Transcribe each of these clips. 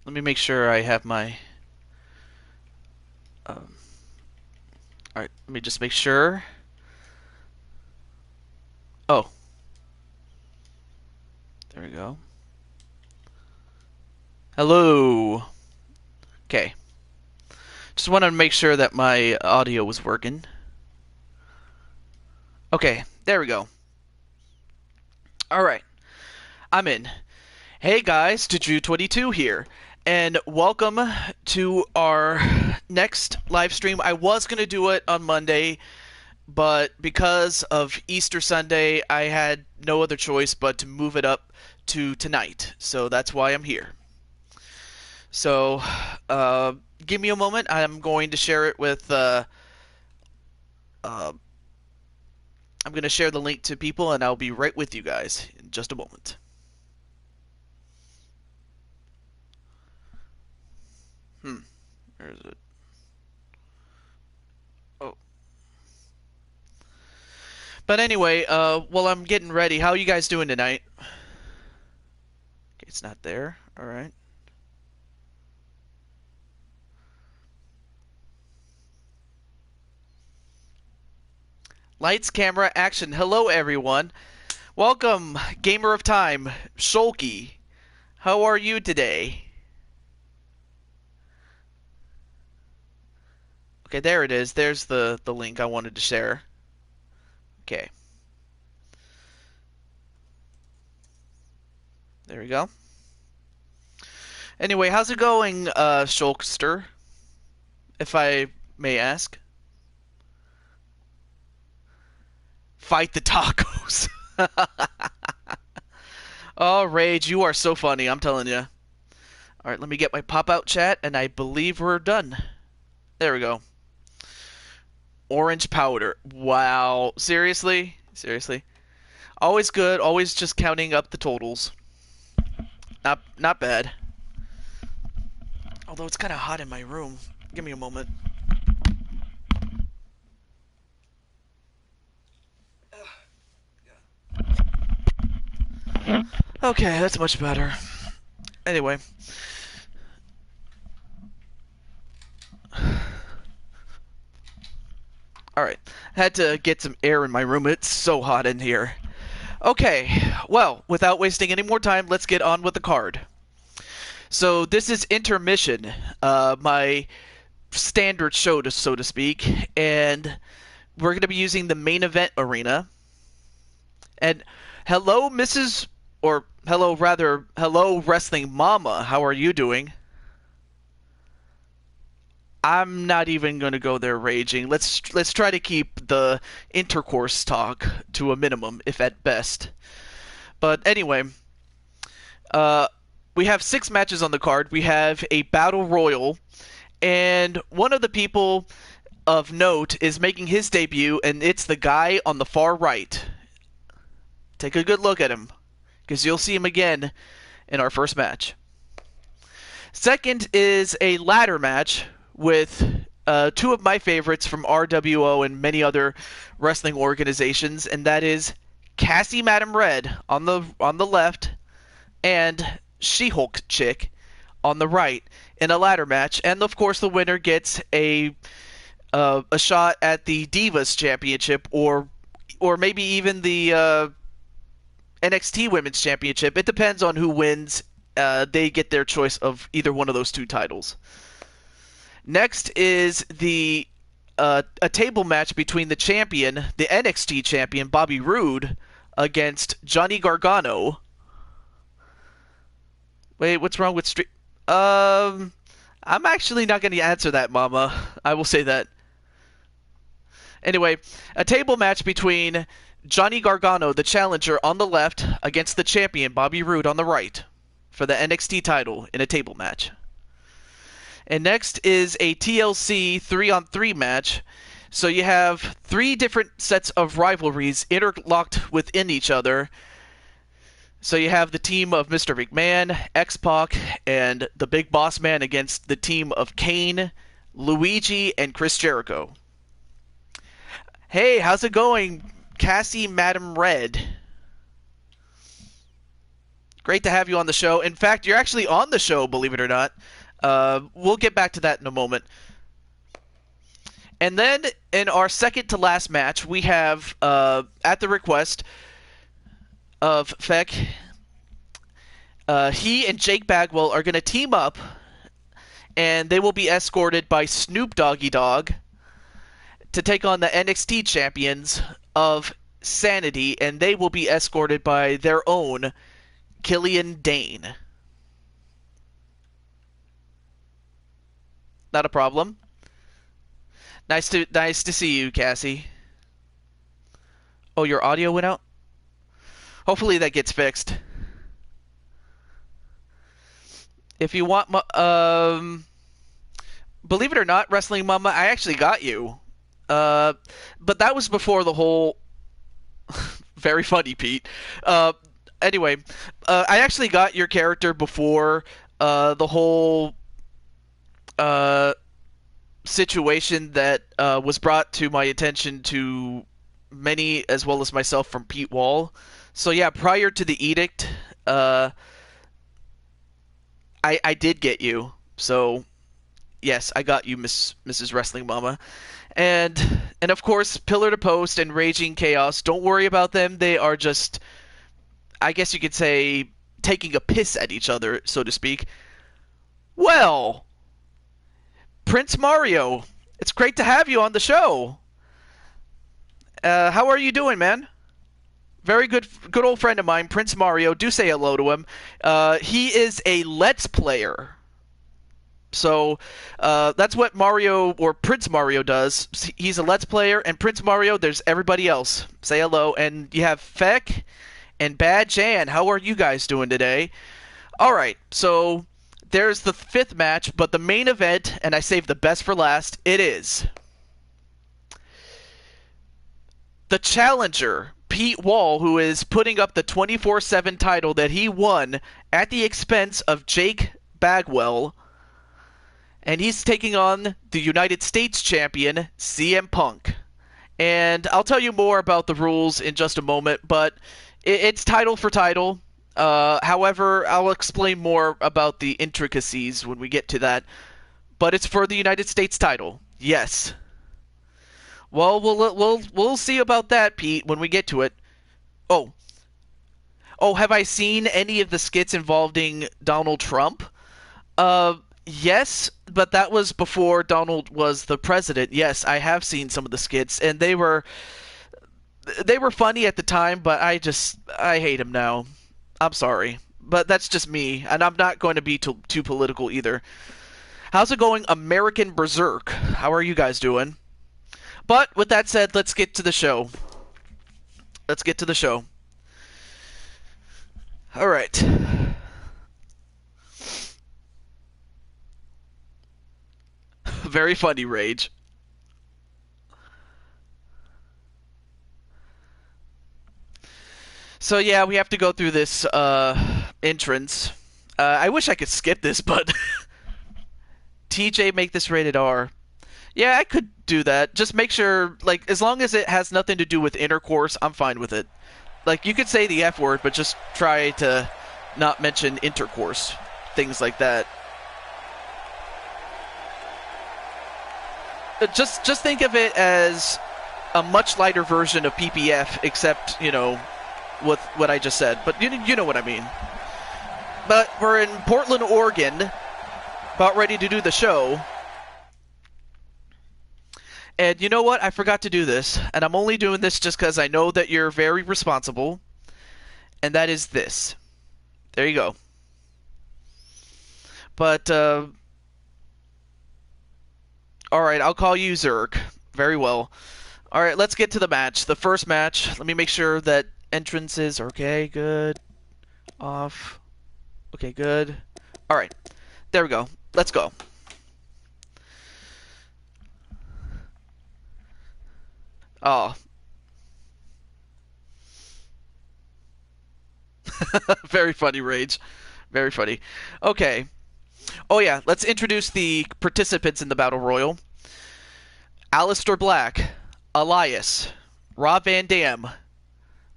Let me make sure I have my... Um, Alright, let me just make sure. Oh, there we go. Hello. Okay. Just wanted to make sure that my audio was working. Okay, there we go. Alright, I'm in. Hey guys, Juju22 here, and welcome to our next live stream. I was going to do it on Monday, but because of Easter Sunday, I had no other choice but to move it up to tonight. So that's why I'm here. So, give me a moment. I'm going to share it with, I'm going to share the link to people, and I'll be right with you guys in just a moment. Where is it? Oh. But anyway, while I'm getting ready, how are you guys doing tonight? Okay, it's not there. All right. Lights, camera, action. Hello, everyone. Welcome, Gamer of Time, Shulky. How are you today? Okay, there it is. There's the link I wanted to share. Okay. There we go. Anyway, how's it going, Shulkster? If I may ask. Fight the tacos. Oh, Rage, you are so funny, I'm telling you. Alright, let me get my pop-out chat, and I believe we're done. There we go. Orange powder. Wow. Seriously? Seriously? Always good, always just counting up the totals. Not bad. Although it's kind of hot in my room. Give me a moment. Okay, that's much better. Anyway. Alright. Had to get some air in my room. It's so hot in here. Okay. Well, without wasting any more time, let's get on with the card. So this is Intermission, my standard show, so to speak, and we're going to be using the main event arena. And hello, Mrs. or hello, rather, hello, Wrestling Mama. How are you doing? I'm not even going to go there raging. Let's try to keep the intercourse talk to a minimum, if at best. But anyway, we have 6 matches on the card. We have a Battle Royal, and one of the people of note is making his debut, and it's the guy on the far right. Take a good look at him, because you'll see him again in our first match. Second is a ladder match with 2 of my favorites from RWO and many other wrestling organizations, and that is Cassie Madam Red on the left and She-Hulk Chick on the right in a ladder match, and of course the winner gets a shot at the Divas Championship or maybe even the NXT Women's Championship. It depends on who wins. They get their choice of either one of those 2 titles. Next is a table match between the champion, the NXT champion, Bobby Roode, against Johnny Gargano. Wait, what's wrong with Street? I'm actually not going to answer that, Mama. I will say that. Anyway, a table match between Johnny Gargano, the challenger, on the left, against the champion, Bobby Roode, on the right, for the NXT title in a table match. And next is a TLC 3-on-3 match. So you have 3 different sets of rivalries interlocked within each other. So you have the team of Mr. McMahon, X-Pac, and the Big Boss Man against the team of Kane, Luigi, and Chris Jericho. Hey, how's it going, Cassie Madam Red? Great to have you on the show. In fact, you're actually on the show, believe it or not. We'll get back to that in a moment. And then in our second to last match, we have, at the request of Feck, he and Jake Bagwell are going to team up, and they will be escorted by Snoop Doggy Dogg to take on the NXT champions of Sanity, and they will be escorted by their own Killian Dane. Not a problem. Nice to see you, Cassie. Oh, your audio went out? Hopefully that gets fixed. If you want, believe it or not, Wrestling Mama, I actually got you. But that was before the whole. Very funny, Pete. Anyway, I actually got your character before the whole situation that was brought to my attention to many, as well as myself, from Pete Wall. So yeah, prior to the edict, I did get you. So yes, I got you, Mrs. Wrestling Mama. And of course, Pillar to Post and Raging Chaos. Don't worry about them. They are just, I guess you could say, taking a piss at each other, so to speak. Well, Prince Mario, it's great to have you on the show. How are you doing, man? Very good old friend of mine, Prince Mario. Do say hello to him. He is a Let's Player. So that's what Mario, or Prince Mario, does. He's a Let's Player, and Prince Mario, there's everybody else. Say hello. And you have Feck and Bad Jan. How are you guys doing today? All right, so there's the fifth match, but the main event, and I saved the best for last, it is the challenger, Pete Wall, who is putting up the 24/7 title that he won at the expense of Jake Bagwell, and he's taking on the United States champion, CM Punk. And I'll tell you more about the rules in just a moment, but it's title for title. However, I'll explain more about the intricacies when we get to that. But it's for the United States title. Yes. Well, we'll see about that, Pete, when we get to it. Oh, have I seen any of the skits involving Donald Trump? Yes, but that was before Donald was the president. Yes, I have seen some of the skits, and they were funny at the time, but I hate him now. I'm sorry, but that's just me, and I'm not going to be too political either. How's it going, American Berserk? How are you guys doing? But with that said, let's get to the show. All right. Very funny, Rage. So yeah, we have to go through this entrance. I wish I could skip this, but TJ, make this rated R. Yeah, I could do that. Just make sure, like, as long as it has nothing to do with intercourse, I'm fine with it. Like, you could say the F word, but just try to not mention intercourse. Things like that. Just think of it as a much lighter version of PPF, except, with what I just said. But you know what I mean. But we're in Portland, Oregon, about ready to do the show. And you know what? I forgot to do this. And I'm only doing this just because I know that you're very responsible. And that is this. There you go. But, alright, I'll call you Zerg. Very well. Alright, let's get to the match. The first match. Let me make sure that entrances are okay. Good. Off. Okay, good. Alright. There we go. Let's go. Oh. Very funny, Rage. Very funny. Okay. Oh yeah, let's introduce the participants in the Battle Royal. Aleister Black, Elias, Rob Van Dam,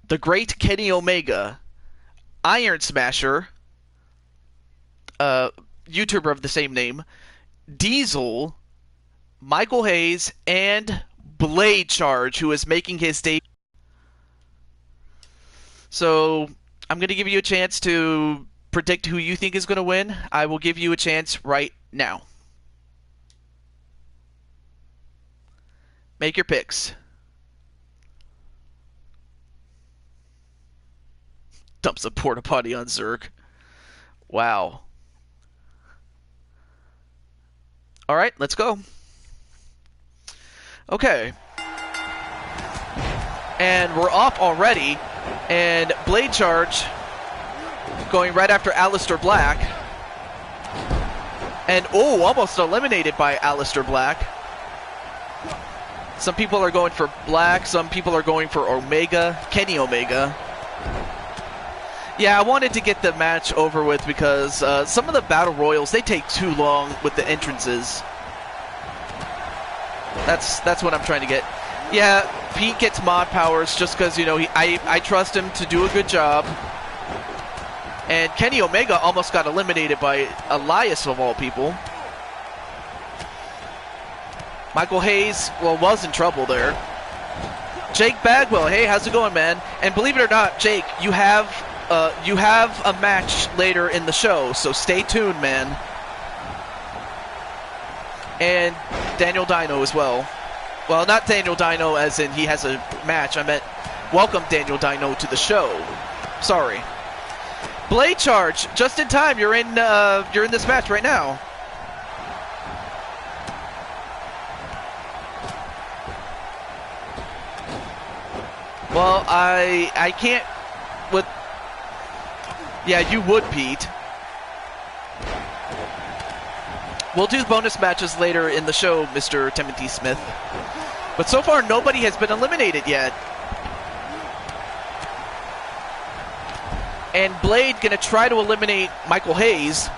the Great Kenny Omega, Iron Smasher, YouTuber of the same name, Diesel, Michael Hayes, and Blade Charge, who is making his debut. So I'm going to give you a chance to predict who you think is going to win. I will give you a chance right now. Make your picks. Dumps a porta potty on Zerg. Wow. All right, let's go. Okay. And we're off already. And Blade Charge going right after Aleister Black. And, oh, almost eliminated by Aleister Black. Some people are going for Black. Some people are going for Omega. Kenny Omega. Yeah, I wanted to get the match over with because some of the Battle Royals, they take too long with the entrances. That's what I'm trying to get. Yeah, Pete gets mod powers just because, you know, I trust him to do a good job. And Kenny Omega almost got eliminated by Elias, of all people. Michael Hayes, well, was in trouble there. Jake Bagwell, hey, how's it going, man? And believe it or not, Jake, you have a match later in the show, so stay tuned, man. And Daniel Dino as well. Well, not Daniel Dino as in he has a match. I meant welcome Daniel Dino to the show. Sorry. Blade Charge, just in time. You're in this match right now. Well, I can't with. Yeah, you would, Pete. We'll do bonus matches later in the show, Mr. Timothy Smith. But so far, nobody has been eliminated yet. And Blade gonna try to eliminate Michael Hayes.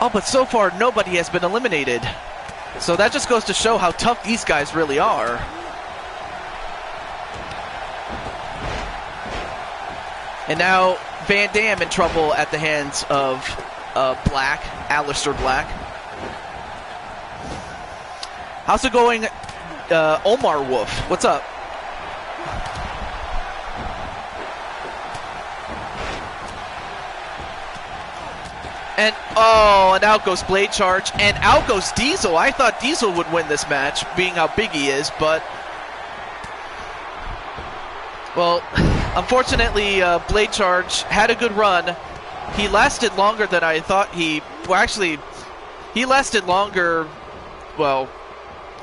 Oh, but so far, nobody has been eliminated. So that just goes to show how tough these guys really are. And now Van Dam in trouble at the hands of Black, Aleister Black. How's it going, Omar Wolf? What's up? And, oh, and out goes Blade Charge, and out goes Diesel. I thought Diesel would win this match, being how big he is, but... Well, unfortunately, Blade Charge had a good run. He lasted longer than I thought he... Well, actually, he lasted longer... Well,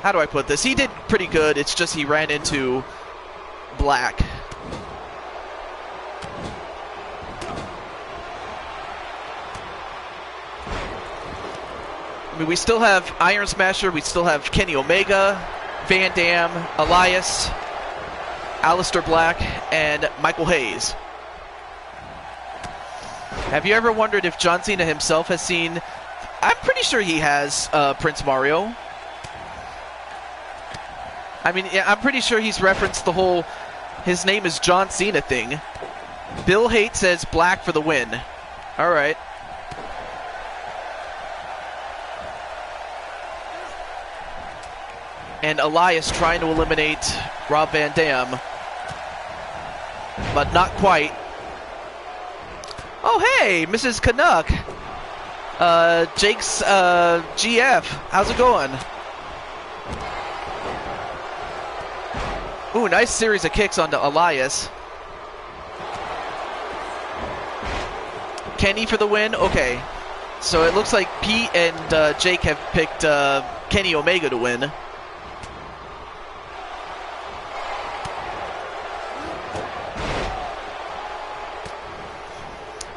how do I put this? He did pretty good, it's just he ran into Black. I mean, we still have Iron Smasher, we still have Kenny Omega, Van Dam, Elias, Aleister Black, and Michael Hayes. Have you ever wondered if John Cena himself has seen... I'm pretty sure he has Prince Mario. I mean, yeah, I'm pretty sure he's referenced the whole his name is John Cena thing. Bill Haight says Black for the win. All right. And Elias trying to eliminate Rob Van Dam. But not quite. Oh, hey, Mrs. Canuck. Jake's GF. How's it going? Ooh, nice series of kicks onto Elias. Kenny for the win? Okay. So it looks like Pete and Jake have picked Kenny Omega to win.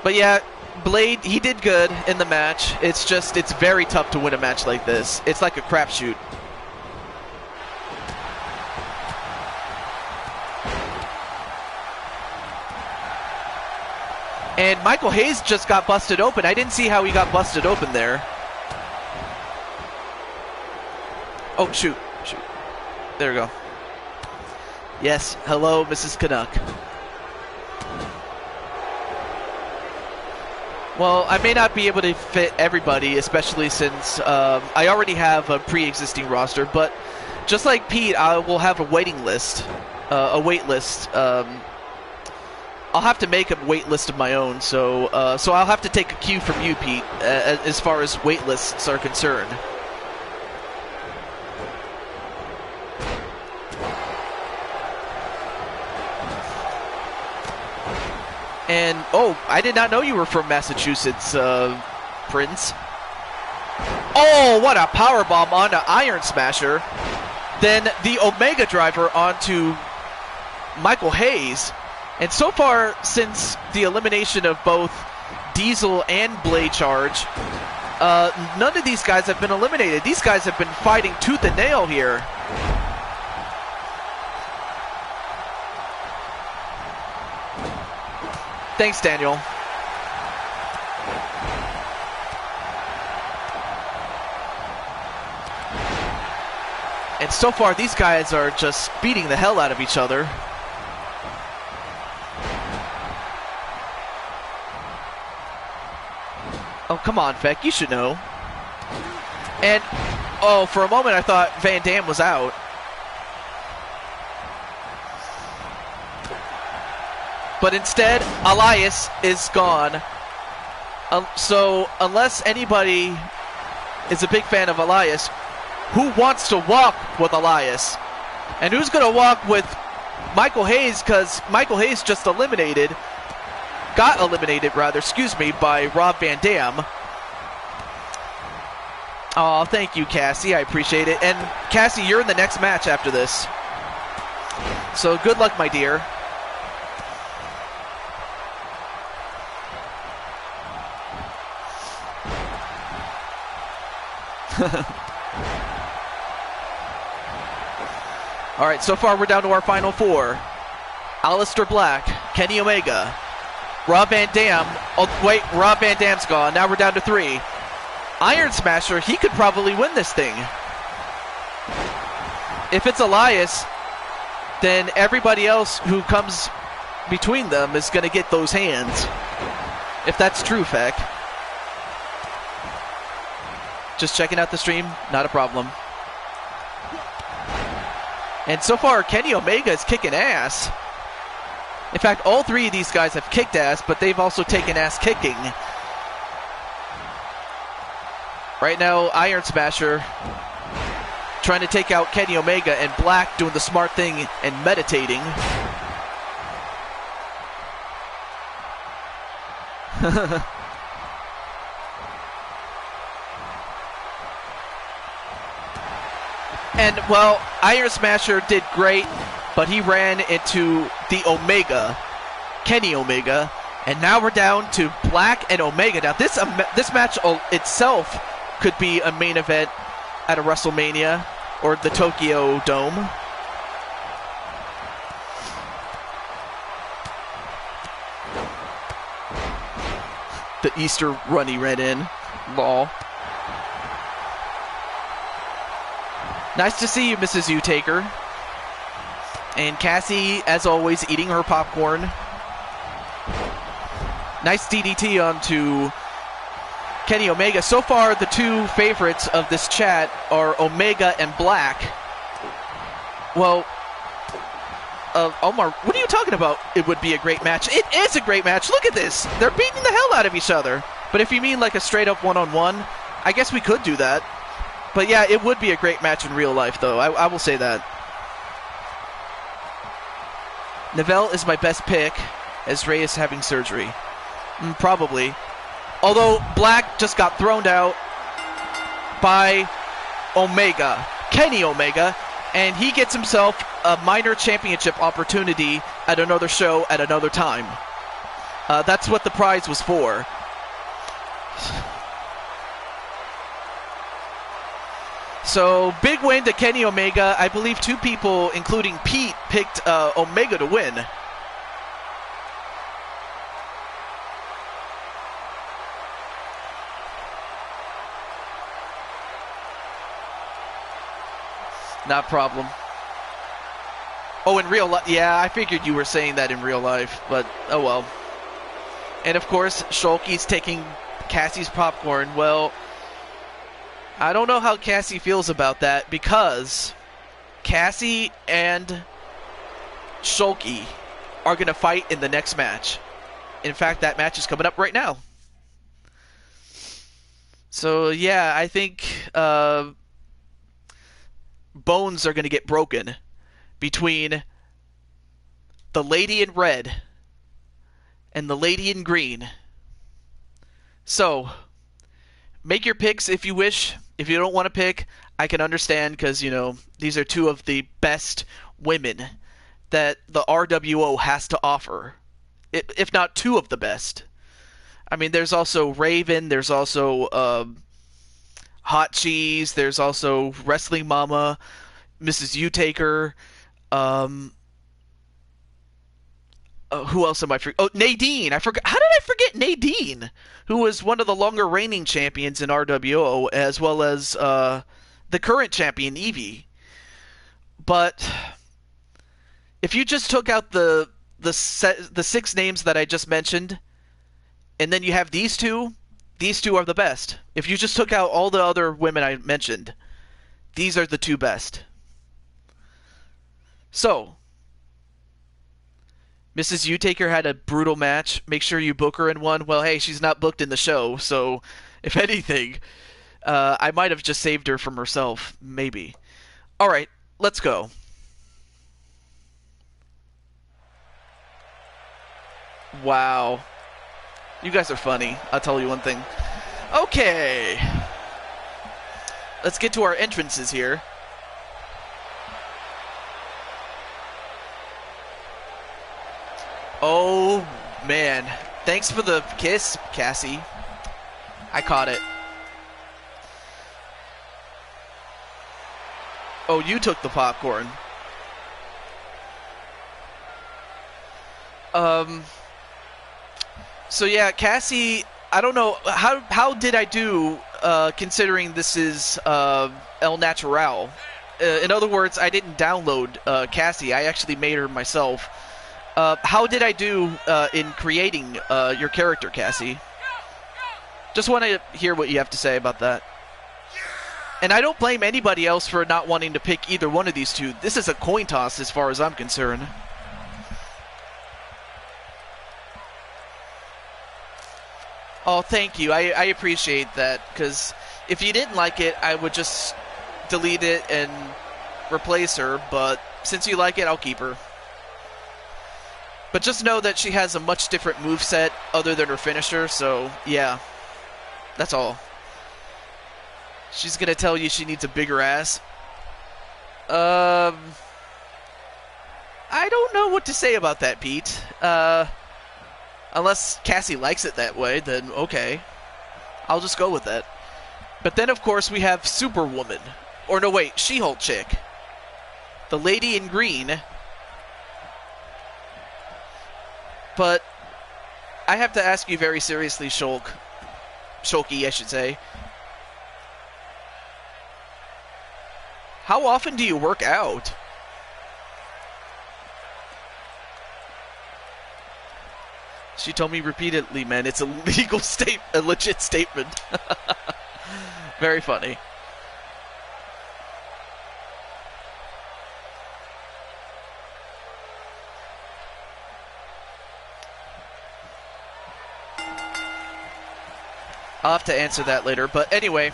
But yeah, Blade, he did good in the match. It's just, it's very tough to win a match like this. It's like a crapshoot. And Michael Hayes just got busted open. I didn't see how he got busted open there. Oh, shoot. Shoot. There we go. Yes, hello, Mrs. Canuck. Well, I may not be able to fit everybody, especially since I already have a pre-existing roster, but just like Pete, I will have a waiting list, a wait list. I'll have to make a wait list of my own, so I'll have to take a cue from you, Pete, as far as wait lists are concerned. And, oh, I did not know you were from Massachusetts, Prince. Oh, what a powerbomb onto Iron Smasher. Then the Omega Driver onto Michael Hayes. And so far, since the elimination of both Diesel and Blade Charge, none of these guys have been eliminated. These guys have been fighting tooth and nail here. Thanks, Daniel. And so far, these guys are just beating the hell out of each other. Oh, come on, Feck. You should know. And, oh, for a moment I thought Van Dam was out. But instead, Elias is gone. So, unless anybody is a big fan of Elias, who wants to walk with Elias? And who's going to walk with Michael Hayes? Because Michael Hayes just got eliminated, by Rob Van Dam. Oh, thank you, Cassie. I appreciate it. And Cassie, you're in the next match after this. So good luck, my dear. Alright, so far we're down to our final four. Aleister Black, Kenny Omega, Rob Van Dam. Oh, wait, Rob Van Dam's gone. Now we're down to three. Iron Smasher, he could probably win this thing. If it's Elias, then everybody else who comes between them is going to get those hands. If that's true, Feck. Just checking out the stream, not a problem. And so far, Kenny Omega is kicking ass. In fact, all three of these guys have kicked ass, but they've also taken ass kicking. Right now, Iron Smasher trying to take out Kenny Omega, and Black doing the smart thing and meditating. And, well, Iron Smasher did great, but he ran into the Omega, Kenny Omega, and now we're down to Black and Omega. Now, this match itself could be a main event at a WrestleMania or the Tokyo Dome. The Easter run he ran in. Lol. Nice to see you, Mrs. U-Taker. And Cassie, as always, eating her popcorn. Nice DDT onto Kenny Omega. So far, the two favorites of this chat are Omega and Black. Well, Omar, what are you talking about? It would be a great match. It is a great match. Look at this. They're beating the hell out of each other. But if you mean like a straight-up one-on-one, I guess we could do that. But yeah, it would be a great match in real life, though. I will say that. Neville is my best pick, as Ray is having surgery. Probably. Although Black just got thrown out by Omega, Kenny Omega, and he gets himself a minor championship opportunity at another show at another time. That's what the prize was for. So, big win to Kenny Omega. I believe two people, including Pete, picked Omega to win. Not a problem. Oh, in real life? Yeah, I figured you were saying that in real life, but oh well. And of course, Shulky's taking Cassie's popcorn. Well, I don't know how Cassie feels about that, because Cassie and Shulky are going to fight in the next match. In fact, that match is coming up right now. So, yeah, I think bones are going to get broken between the lady in red and the lady in green. So, make your picks if you wish. If you don't want to pick, I can understand, because, you know, these are two of the best women that the RWO has to offer, if not two of the best. I mean, there's also Raven, there's also Hot Cheese, there's also Wrestling Mama, Mrs. U-Taker, who else am I forgetting? Oh, Nadine. I forgot. How did I forget Nadine, who was one of the longer reigning champions in RWO, as well as the current champion, Evie. But if you just took out the 6 names that I just mentioned, and then you have these two are the best. If you just took out all the other women I mentioned, these are the 2 best. So, Mrs. U-Taker had a brutal match. Make sure you book her in one. Well, hey, she's not booked in the show, so if anything, I might have just saved her from herself. Maybe. Alright, let's go. Wow. You guys are funny. I'll tell you one thing. Okay. Let's get to our entrances here. Oh, man. Thanks for the kiss, Cassie. I caught it. Oh, you took the popcorn. So yeah, Cassie, I don't know, how did I do, considering this is El Natural? In other words, I didn't download Cassie. I actually made her myself. How did I do in creating your character, Cassie? Just want to hear what you have to say about that. And I don't blame anybody else for not wanting to pick either one of these two. This is a coin toss as far as I'm concerned. Oh, thank you. I appreciate that, because if you didn't like it, I would just delete it and replace her, but since you like it, I'll keep her. But just know that she has a much different moveset other than her finisher, so yeah. That's all. She's gonna tell you she needs a bigger ass. I don't know what to say about that, Pete. Unless Cassie likes it that way, then okay. I'll just go with that. But then, of course, we have Superwoman. Or no, wait, She-Hulk chick. The lady in green. But I have to ask you very seriously, Shulky, I should say. How often do you work out? She told me repeatedly, man, it's a legal a legit statement. Very funny. I'll have to answer that later, but anyway.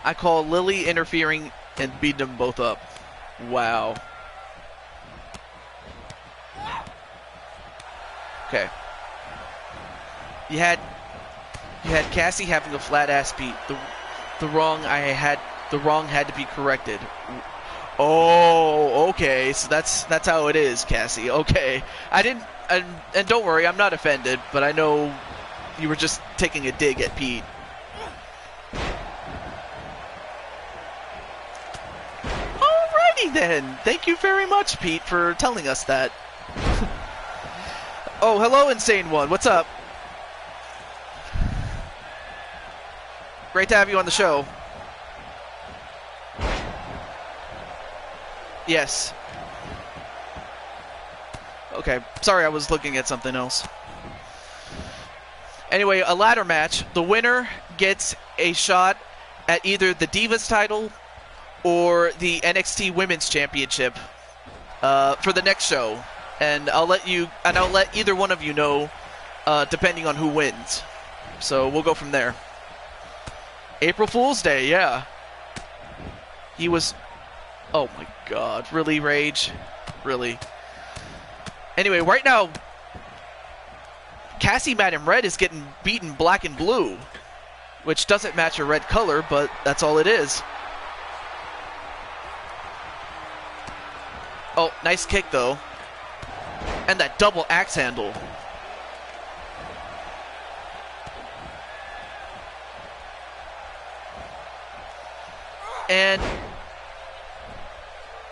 I call Lily interfering and beat them both up. Wow. Okay. You had Cassie having a flat ass beat. The wrong had to be corrected. Oh, okay. So that's how it is, Cassie. Okay. I didn't and don't worry, I'm not offended, but I know you were just taking a dig at Pete. Alrighty then. Thank you very much, Pete, for telling us that. Oh, hello, Insane One. What's up? Great to have you on the show. Yes. Okay, sorry, I was looking at something else. Anyway, a ladder match. The winner gets a shot at either the Divas title or the NXT Women's Championship for the next show. And I'll let either one of you know, depending on who wins. So we'll go from there. April Fool's Day, yeah. He was... Oh my god, really, Rage? Really? Anyway, right now, Cassie Madam Red is getting beaten black and blue, which doesn't match her red color, but that's all it is. Oh, nice kick, though. And that double axe handle. And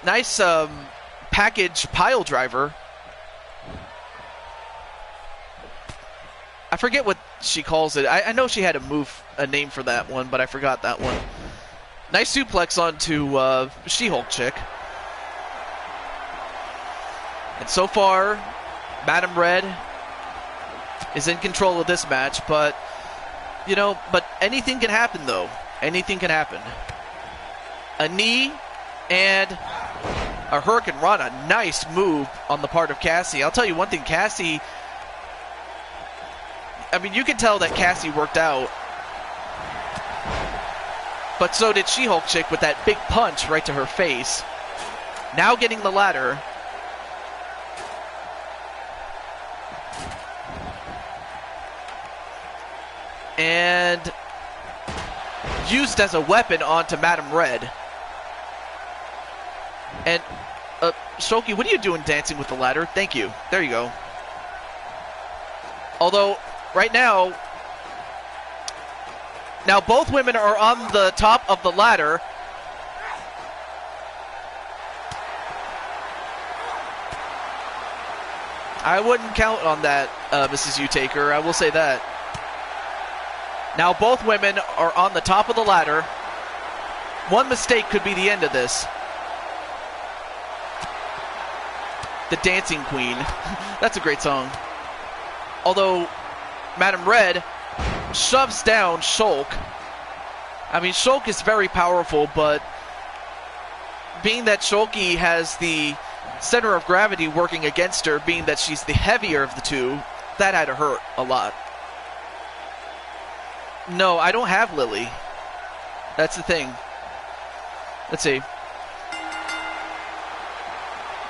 nice package pile driver. I forget what she calls it. I know she had a name for that one, but I forgot that one. Nice suplex onto She-Hulk chick. And so far, Madam Red is in control of this match, but anything can happen, though. Anything can happen. A knee and a Hurricane Rana. Nice move on the part of Cassie. I'll tell you one thing, Cassie... I mean, you can tell that Cassie worked out. But so did She-Hulk chick with that big punch right to her face. Now getting the ladder. And used as a weapon onto Madam Red. And, Shoki, what are you doing dancing with the ladder? Thank you. There you go. Although, right now both women are on the top of the ladder. I wouldn't count on that, Mrs. U-Taker. I will say that. Now both women are on the top of the ladder. One mistake could be the end of this. The Dancing Queen. That's a great song. Although Madam Red shoves down Shulk. I mean, Shulk is very powerful, but being that Shulky has the center of gravity working against her, being that she's the heavier of the two, that had to hurt a lot. No, I don't have Lily. That's the thing. Let's see.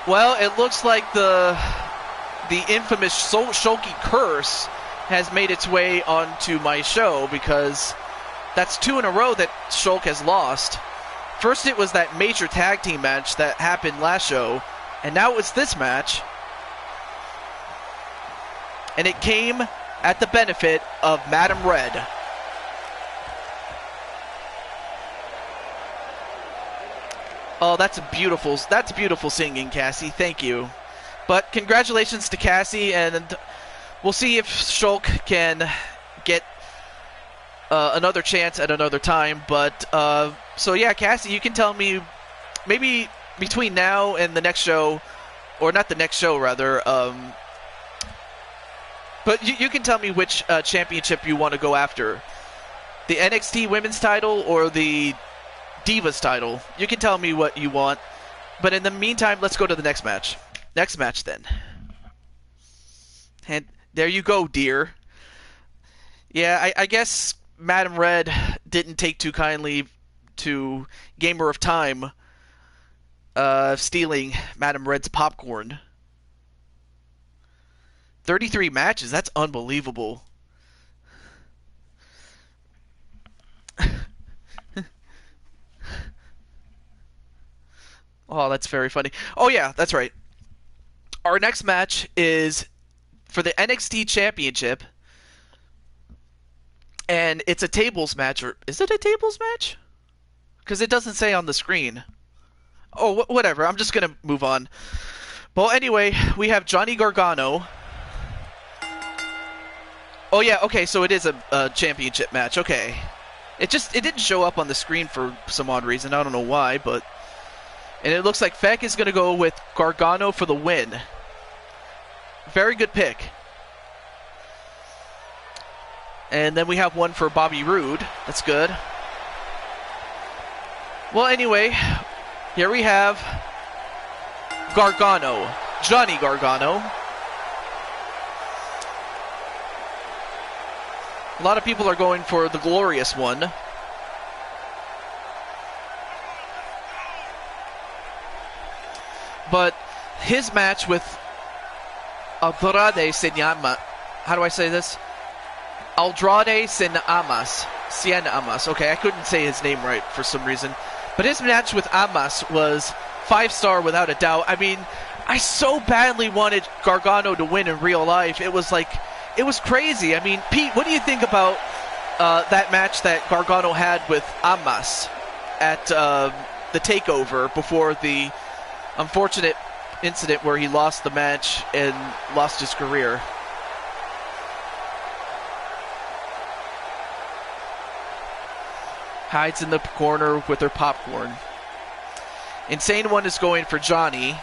Well, it looks like the infamous Shulky curse has made its way onto my show, because that's 2 in a row that Shulk has lost. First it was that major tag team match that happened last show, and now it's this match. And it came at the benefit of Madam Red. Oh, that's beautiful singing, Cassie. Thank you. But congratulations to Cassie, and we'll see if Shulk can get another chance at another time. But so yeah, Cassie, you can tell me maybe between now and the next show, or not the next show rather. But you can tell me which championship you want to go after, the NXT Women's title or the Divas title. You can tell me what you want. But in the meantime, let's go to the next match. Next match, then. And there you go, dear. Yeah, I guess Madam Red didn't take too kindly to Gamer of Time stealing Madam Red's popcorn. 33 matches, that's unbelievable. Oh, that's very funny. Oh yeah, that's right. Our next match is for the NXT Championship, and it's a tables match. Or is it a tables match? Because it doesn't say on the screen. Oh, whatever. I'm just gonna move on. Well, anyway, we have Johnny Gargano. Oh yeah, okay. So it is a championship match. Okay. It didn't show up on the screen for some odd reason. I don't know why, but And it looks like Feck is going to go with Gargano for the win. Very good pick. And then we have one for Bobby Roode. That's good. Well, anyway, here we have Gargano. Johnny Gargano. A lot of people are going for the glorious one. But his match with Andrade Cien how do I say this? Andrade Cien Amas. Okay, I couldn't say his name right for some reason. But his match with Amas was 5-star without a doubt. I mean, I so badly wanted Gargano to win in real life. It was crazy. I mean, Pete, what do you think about that match that Gargano had with Amas at the TakeOver before the unfortunate incident where he lost the match and lost his career? Hides in the corner with her popcorn. Insane One is going for Johnny.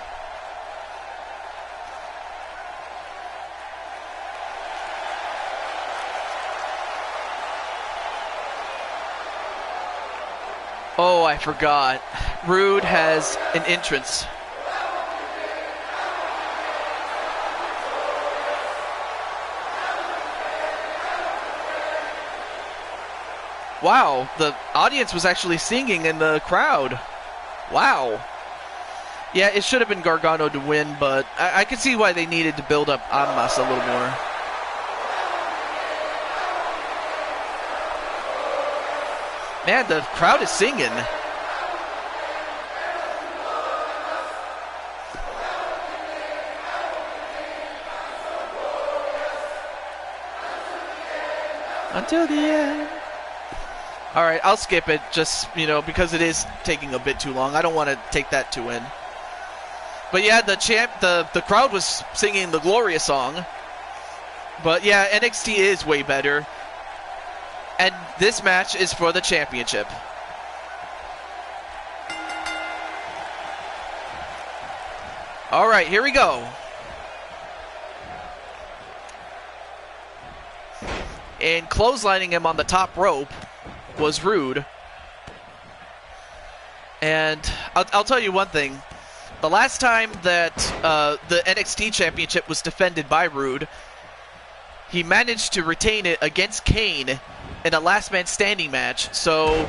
Oh, I forgot. Roode has an entrance. Wow, the audience was actually singing in the crowd. Wow. Yeah, it should have been Gargano to win, but I could see why they needed to build up Amas a little more. Man, the crowd is singing. Until the end. All right, I'll skip it just, because it is taking a bit too long. I don't want to take that to win. But yeah, the crowd was singing the Gloria song. But yeah, NXT is way better. And this match is for the championship. All right, here we go. And clotheslining him on the top rope was Roode. And I'll tell you one thing. The last time that the NXT Championship was defended by Roode, he managed to retain it against Kane in a last man standing match. So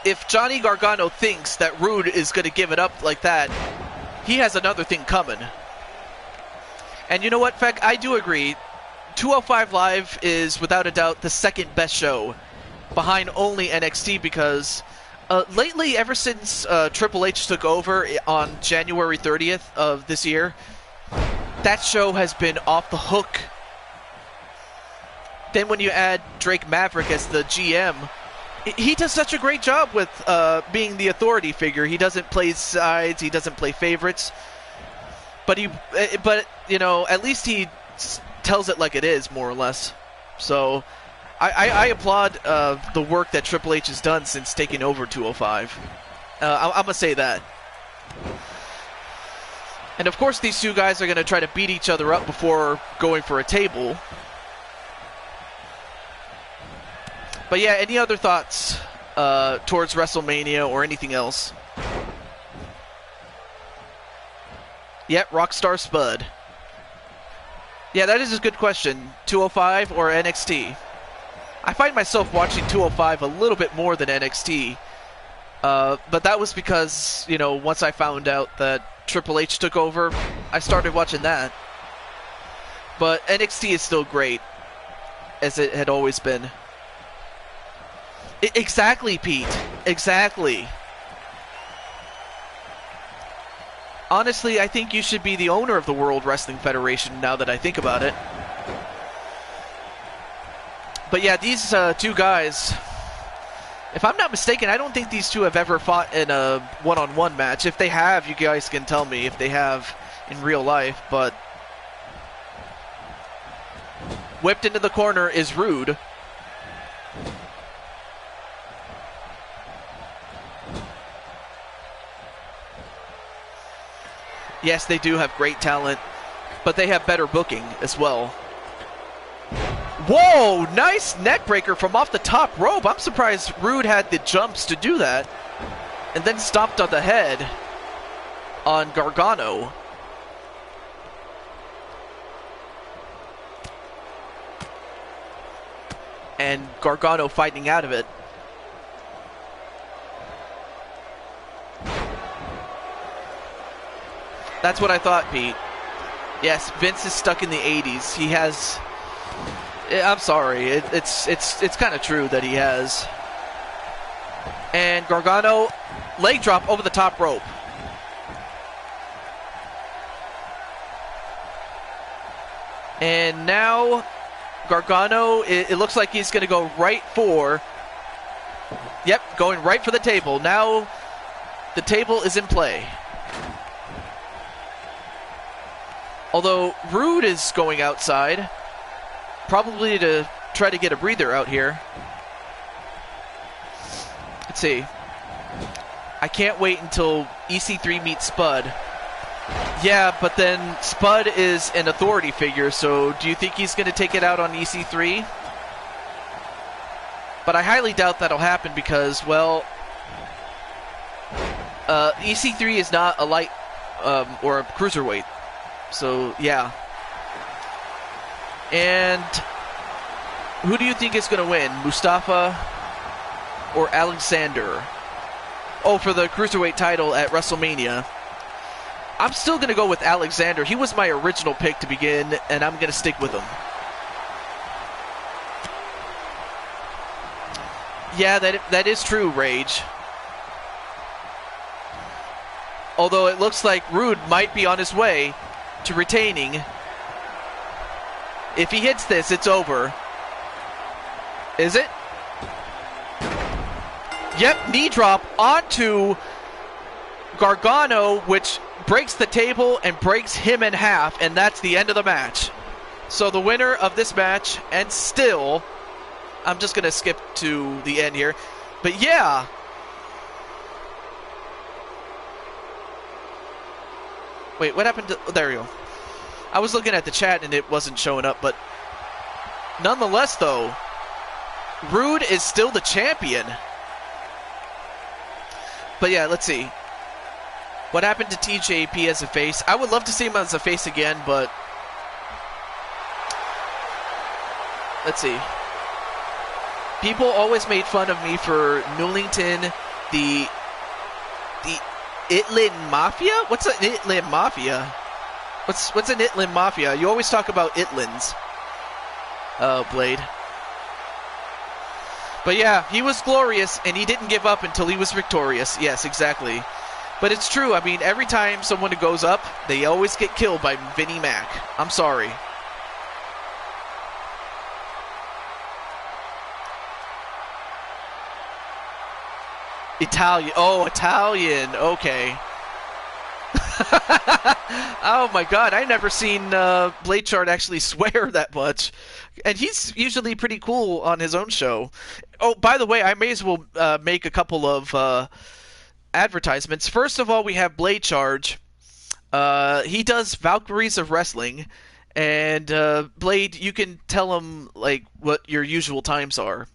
if Johnny Gargano thinks that Roode is going to give it up like that, he has another thing coming. And you know what, Feck? I do agree. 205 Live is without a doubt the second best show behind only NXT, because lately, ever since Triple H took over on January 30th of this year, that show has been off the hook. Then when you add Drake Maverick as the GM, he does such a great job with being the authority figure. He doesn't play sides, he doesn't play favorites, but at least he tells it like it is, more or less. So I applaud the work that Triple H has done since taking over 205. I'm going to say that. And of course these two guys are going to try to beat each other up before going for a table. But yeah, any other thoughts towards WrestleMania or anything else? Yep, Rockstar Spud. Yeah, that is a good question. 205 or NXT? I find myself watching 205 a little bit more than NXT. But that was because, once I found out that Triple H took over, I started watching that. But NXT is still great, as it had always been. Exactly, Pete. Exactly. Honestly, I think you should be the owner of the World Wrestling Federation now that I think about it. But yeah, these two guys, if I'm not mistaken, I don't think these two have ever fought in a one-on-one match. If they have, you guys can tell me if they have in real life. But whipped into the corner is Roode. Yes, they do have great talent, but they have better booking as well. Whoa, nice neck breaker from off the top rope. I'm surprised Rude had the jumps to do that. And then stomped on the head on Gargano. And Gargano fighting out of it. That's what I thought, Pete. Yes, Vince is stuck in the 80s. He has... I'm sorry. It's kind of true that he has. And Gargano, leg drop over the top rope. And now Gargano, it looks like he's going to go right for... Yep, going right for the table. Now the table is in play. Although Rude is going outside, probably to try to get a breather out here. Let's see. I can't wait until EC3 meets Spud. Yeah, but then Spud is an authority figure, so do you think he's going to take it out on EC3? But I highly doubt that'll happen because, well, EC3 is not a light or a cruiserweight. So, yeah. And who do you think is going to win? Mustafa or Alexander? Oh, for the cruiserweight title at WrestleMania. I'm still going to go with Alexander. He was my original pick to begin, and I'm going to stick with him. Yeah, that is true, Rage. Although it looks like Rude might be on his way to retaining. If he hits this, it's over. Is it? Yep, knee drop onto Gargano, which breaks the table and breaks him in half, and that's the end of the match. So the winner of this match, and still, I'm just going to skip to the end here, but yeah. Wait, what happened to... Oh, there we go. I was looking at the chat and it wasn't showing up, but nonetheless, though, Rude is still the champion. But yeah, let's see. What happened to TJP as a face? I would love to see him as a face again, but... Let's see. People always made fun of me for Newlington, the Itlin Mafia? What's an Itlin Mafia? What's an Itlin Mafia? You always talk about Itlins. Blade. But yeah, he was glorious, and he didn't give up until he was victorious. Yes, exactly. But it's true. I mean, every time someone goes up, they always get killed by Vinnie Mac. I'm sorry. Italian. Oh, Italian. Okay. Oh my god, I've never seen Blade Chart actually swear that much. And he's usually pretty cool on his own show. Oh, by the way, I may as well make a couple of advertisements. First of all, we have Blade Charge. He does Valkyries of Wrestling. And Blade, you can tell him like what your usual times are.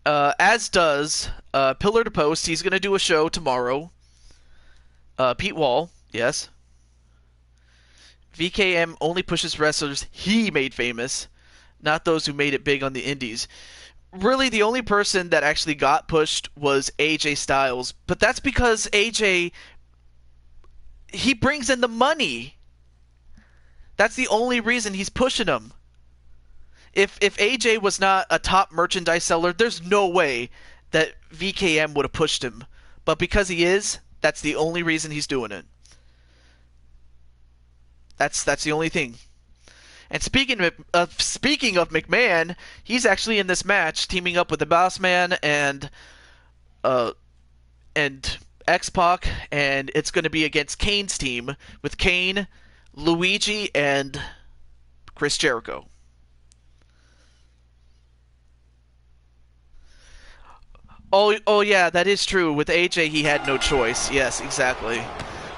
As does Pillar to Post. He's going to do a show tomorrow. Pete Wall, yes. VKM only pushes wrestlers he made famous, not those who made it big on the indies. Really, the only person that actually got pushed was AJ Styles, but that's because AJ, he brings in the money. That's the only reason he's pushing him. If AJ was not a top merchandise seller, there's no way that VKM would have pushed him. But because he is, that's the only reason he's doing it. That's the only thing. And speaking of McMahon, he's actually in this match, teaming up with the Boss Man and X-Pac, and it's going to be against Kane's team with Kane, Luigi, and Chris Jericho. Oh yeah, that is true. With AJ, he had no choice. Yes, exactly.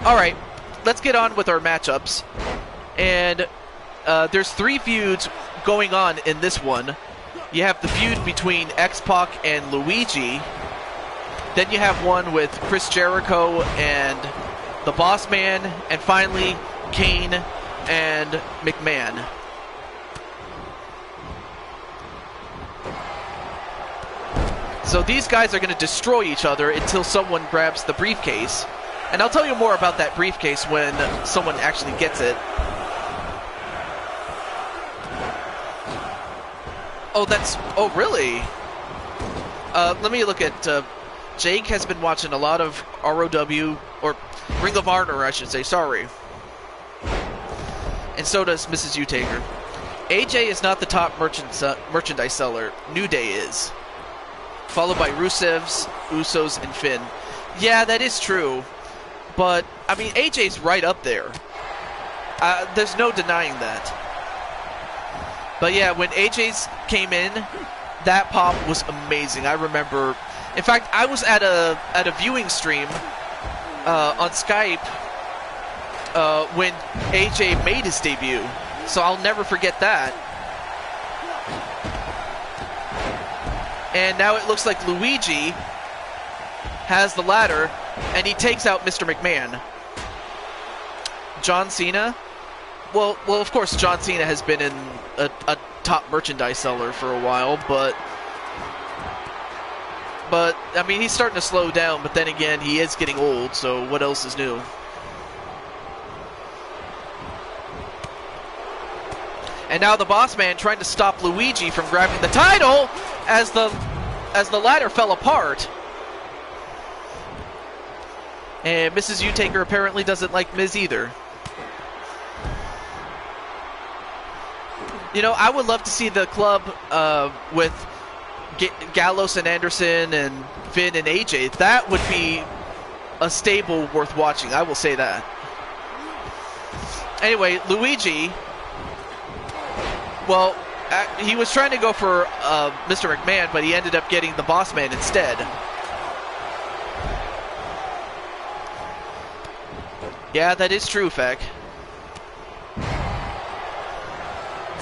All right. let's get on with our matchups. And there's 3 feuds going on in this one. You have the feud between X-Pac and Luigi. Then you have one with Chris Jericho and the Boss Man, and finally Kane and McMahon. So these guys are going to destroy each other until someone grabs the briefcase. And I'll tell you more about that briefcase when someone actually gets it. Oh, really? Let me look at... Jake has been watching a lot of ROW, or Ring of Honor, I should say, sorry. And so does Mrs. U-Taker. AJ is not the top merchandise seller. New Day is. Followed by Rusev's, Usos, and Finn. Yeah, that is true. But, I mean, AJ's right up there. There's no denying that. But yeah, when AJ's came in, that pop was amazing. I remember... In fact, I was at a viewing stream on Skype when AJ made his debut, so I'll never forget that. And now it looks like Luigi has the ladder, and he takes out Mr. McMahon. John Cena? Well, of course, John Cena has been in a top merchandise seller for a while, but I mean, he's starting to slow down, but then again, he is getting old, so what else is new? And now the Boss Man trying to stop Luigi from grabbing the title as the ladder fell apart. And Mrs. U-Taker apparently doesn't like Miz either. You know, I would love to see the club with Gallows and Anderson and Finn and AJ. That would be a stable worth watching, I will say that. Anyway, Luigi, well, he was trying to go for Mr. McMahon, but he ended up getting the Boss Man instead. Yeah, that is true, Feck.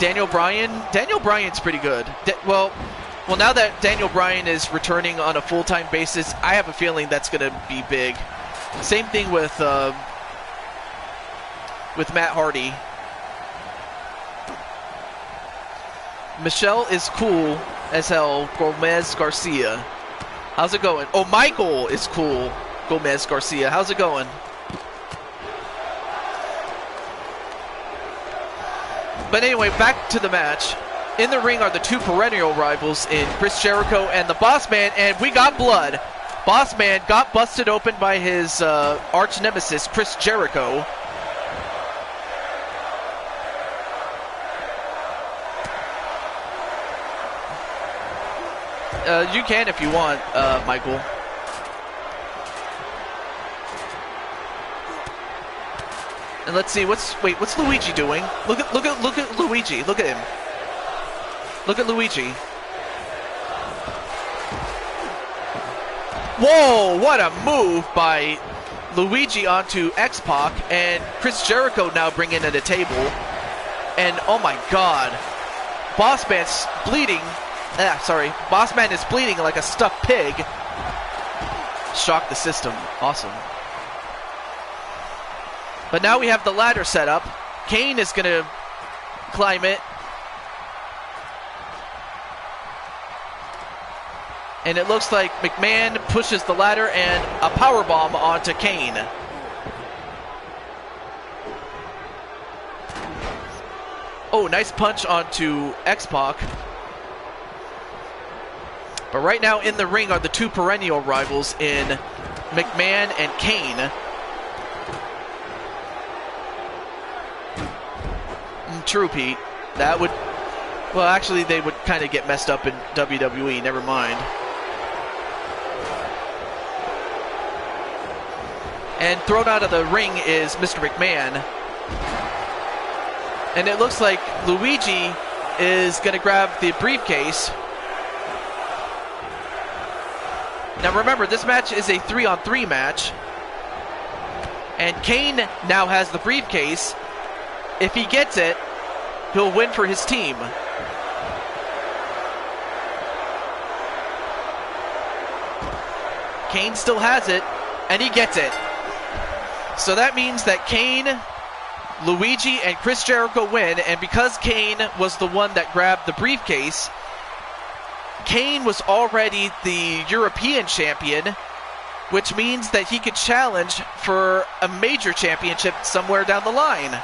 Daniel Bryan's pretty good. Well, now that Daniel Bryan is returning on a full-time basis, I have a feeling that's going to be big. Same thing with Matt Hardy. Michelle is cool as hell. Gomez Garcia. How's it going? Oh, Michael is cool. Gomez Garcia. How's it going? But anyway, back to the match. In the ring are the 2 perennial rivals in Chris Jericho and the Boss Man, and we got blood. Boss Man got busted open by his arch nemesis, Chris Jericho. You can if you want, Michael. And let's see, what's Luigi doing? Look at Luigi. Look at him. Look at Luigi. Whoa, what a move by Luigi onto X-Pac, and Chris Jericho now bringing in at a table. And oh my god, Boss Man's bleeding. Boss Man is bleeding like a stuffed pig. Shocked the system. Awesome. But now we have the ladder set up. Kane is going to climb it. And it looks like McMahon pushes the ladder and a powerbomb onto Kane. Oh, nice punch onto X-Pac. But right now in the ring are the 2 perennial rivals in McMahon and Kane. True, Pete. That would... Well, actually, they would kind of get messed up in WWE. Never mind. And thrown out of the ring is Mr. McMahon. And it looks like Luigi is going to grab the briefcase. Now remember, this match is a 3-on-3 match. And Kane now has the briefcase. If he gets it, he'll win for his team. Kane still has it, and he gets it. So that means that Kane, Luigi, and Chris Jericho win, and because Kane was the one that grabbed the briefcase, Kane was already the European champion, which means that he could challenge for a major championship somewhere down the line.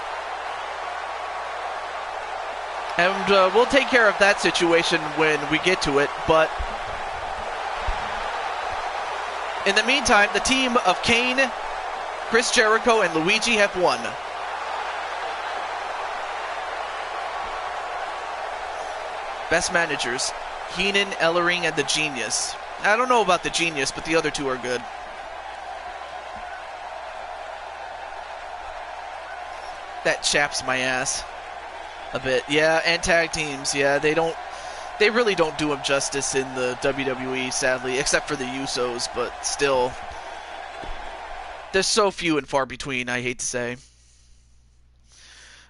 And we'll take care of that situation when we get to it, but in the meantime, the team of Kane, Chris Jericho, and Luigi have won. Best managers, Heenan, Ellering, and the Genius. I don't know about the Genius, but the other two are good. That chaps my ass a bit. Yeah, and tag teams. Yeah, they really don't do him justice in the WWE, sadly, except for the Usos, but still. There's so few and far between, I hate to say.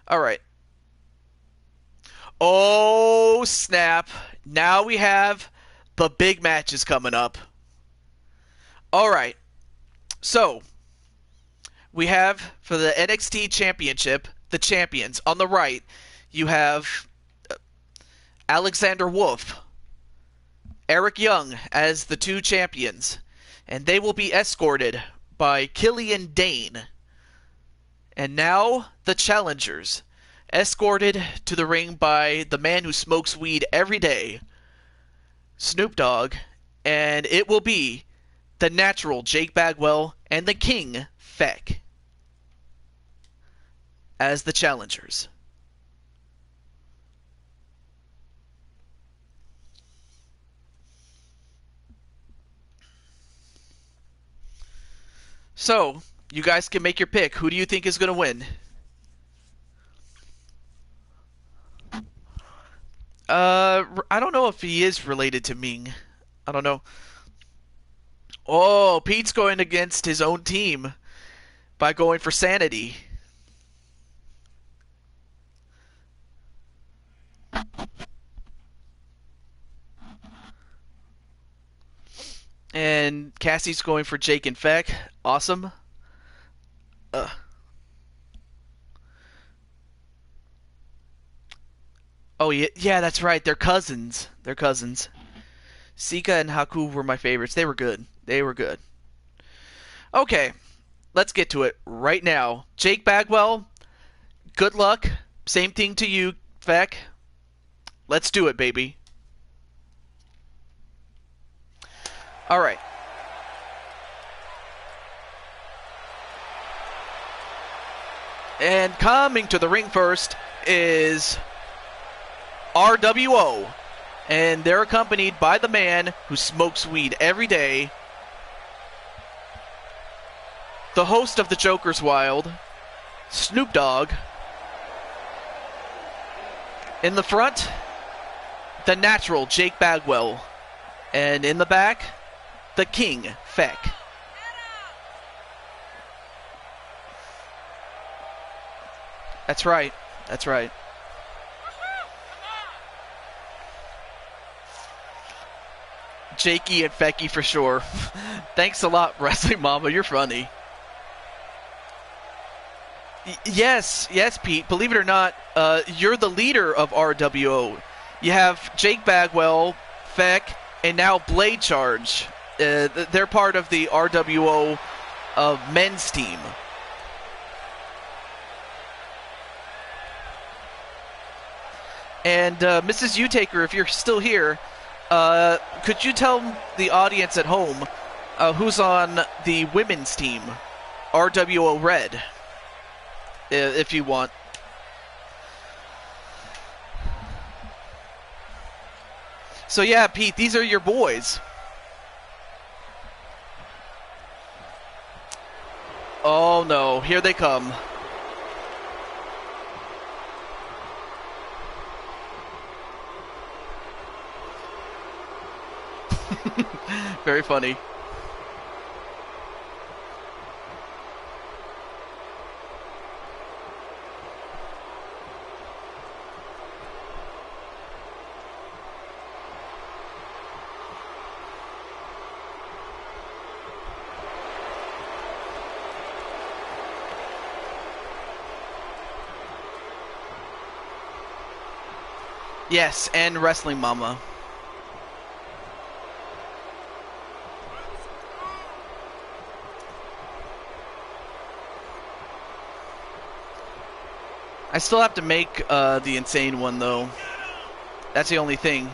All right. Oh, snap. Now we have the big matches coming up. All right. So, we have, for the NXT Championship, the champions. On the right, you have Alexander Wolf, Eric Young as the two champions. And they will be escorted by Killian Dane. And now, the challengers, escorted to the ring by the man who smokes weed every day, Snoop Dogg, and it will be the Natural Jake Bagwell and the King Feck as the challengers. So, you guys can make your pick. Who do you think is going to win? I don't know if he is related to Ming. I don't know. Oh, Pete's going against his own team by going for Sanity. And Cassie's going for Jake and Feck. Awesome. Oh, yeah, that's right. They're cousins. They're cousins. Sika and Haku were my favorites. They were good. They were good. Okay, let's get to it right now. Jake Bagwell, good luck. Same thing to you, Feck. Let's do it, baby. All right. And coming to the ring first is RWO. And they're accompanied by the man who smokes weed every day, the host of the Joker's Wild, Snoop Dogg. In the front, the Natural Jake Bagwell. And in the back, the King Feck. That's right. That's right. Jakey and Fecky for sure. Thanks a lot, Wrestling Mama. You're funny. Yes, Pete. Believe it or not, you're the leader of RWO. You have Jake Bagwell, Feck, and now Blade Charge. They're part of the RWO men's team. And Mrs. Utaker, if you're still here, could you tell the audience at home who's on the women's team, RWO Red, if you want? So yeah, Pete, these are your boys. Oh no, here they come. Very funny. Yes, and Wrestling Mama. I still have to make the insane one, though. That's the only thing.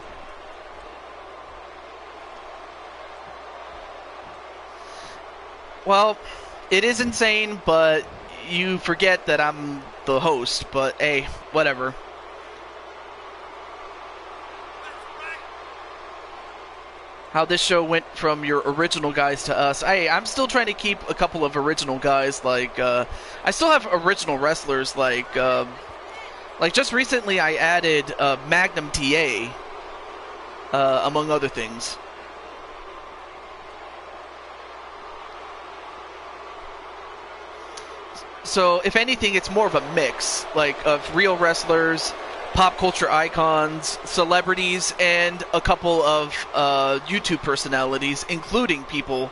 Well, it is insane, but you forget that I'm the host, but hey, whatever. How this show went from your original guys to us. I'm still trying to keep a couple of original guys, like, I still have original wrestlers, like just recently I added Magnum TA, among other things. So, if anything, it's more of a mix, like, of real wrestlers, pop culture icons, celebrities, and a couple of YouTube personalities, including people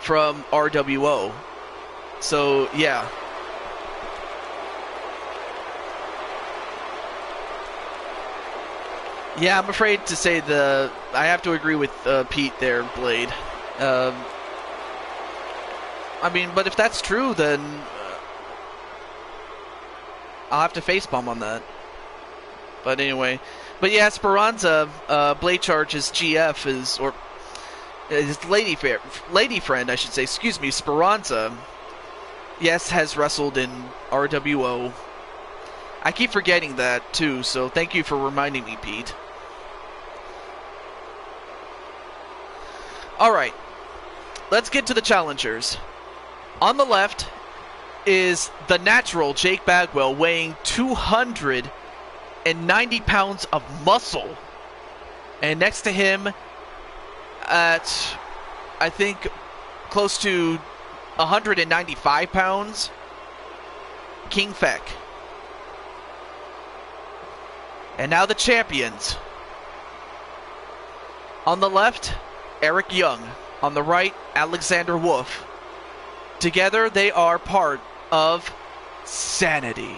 from RWO. So, yeah. Yeah, I'm afraid to say I have to agree with Pete there, Blade. I mean, but if that's true, then I'll have to facepalm on that. But anyway, but yeah, Speranza, Blade Charge's GF is, or his lady friend, I should say, excuse me, Speranza, yes, has wrestled in RWO. I keep forgetting that, too, so thank you for reminding me, Pete. Alright, let's get to the challengers. On the left is the natural Jake Bagwell, weighing 290 pounds of muscle. And next to him, at, I think, close to 195 pounds, King Feck. And now the champions. On the left, Eric Young. On the right, Alexander Wolf. Together, they are part of Sanity.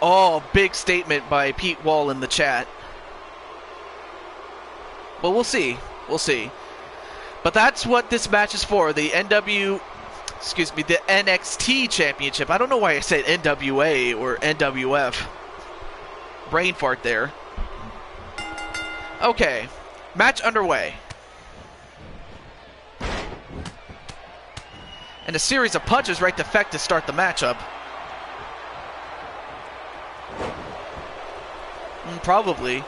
Oh, big statement by Pete Wall in the chat. Well, we'll see. We'll see. But that's what this match is for. The the NXT Championship. I don't know why I said NWA or NWF. Brain fart there. Okay. Match underway. And a series of punches right to Feck to start the matchup. Probably.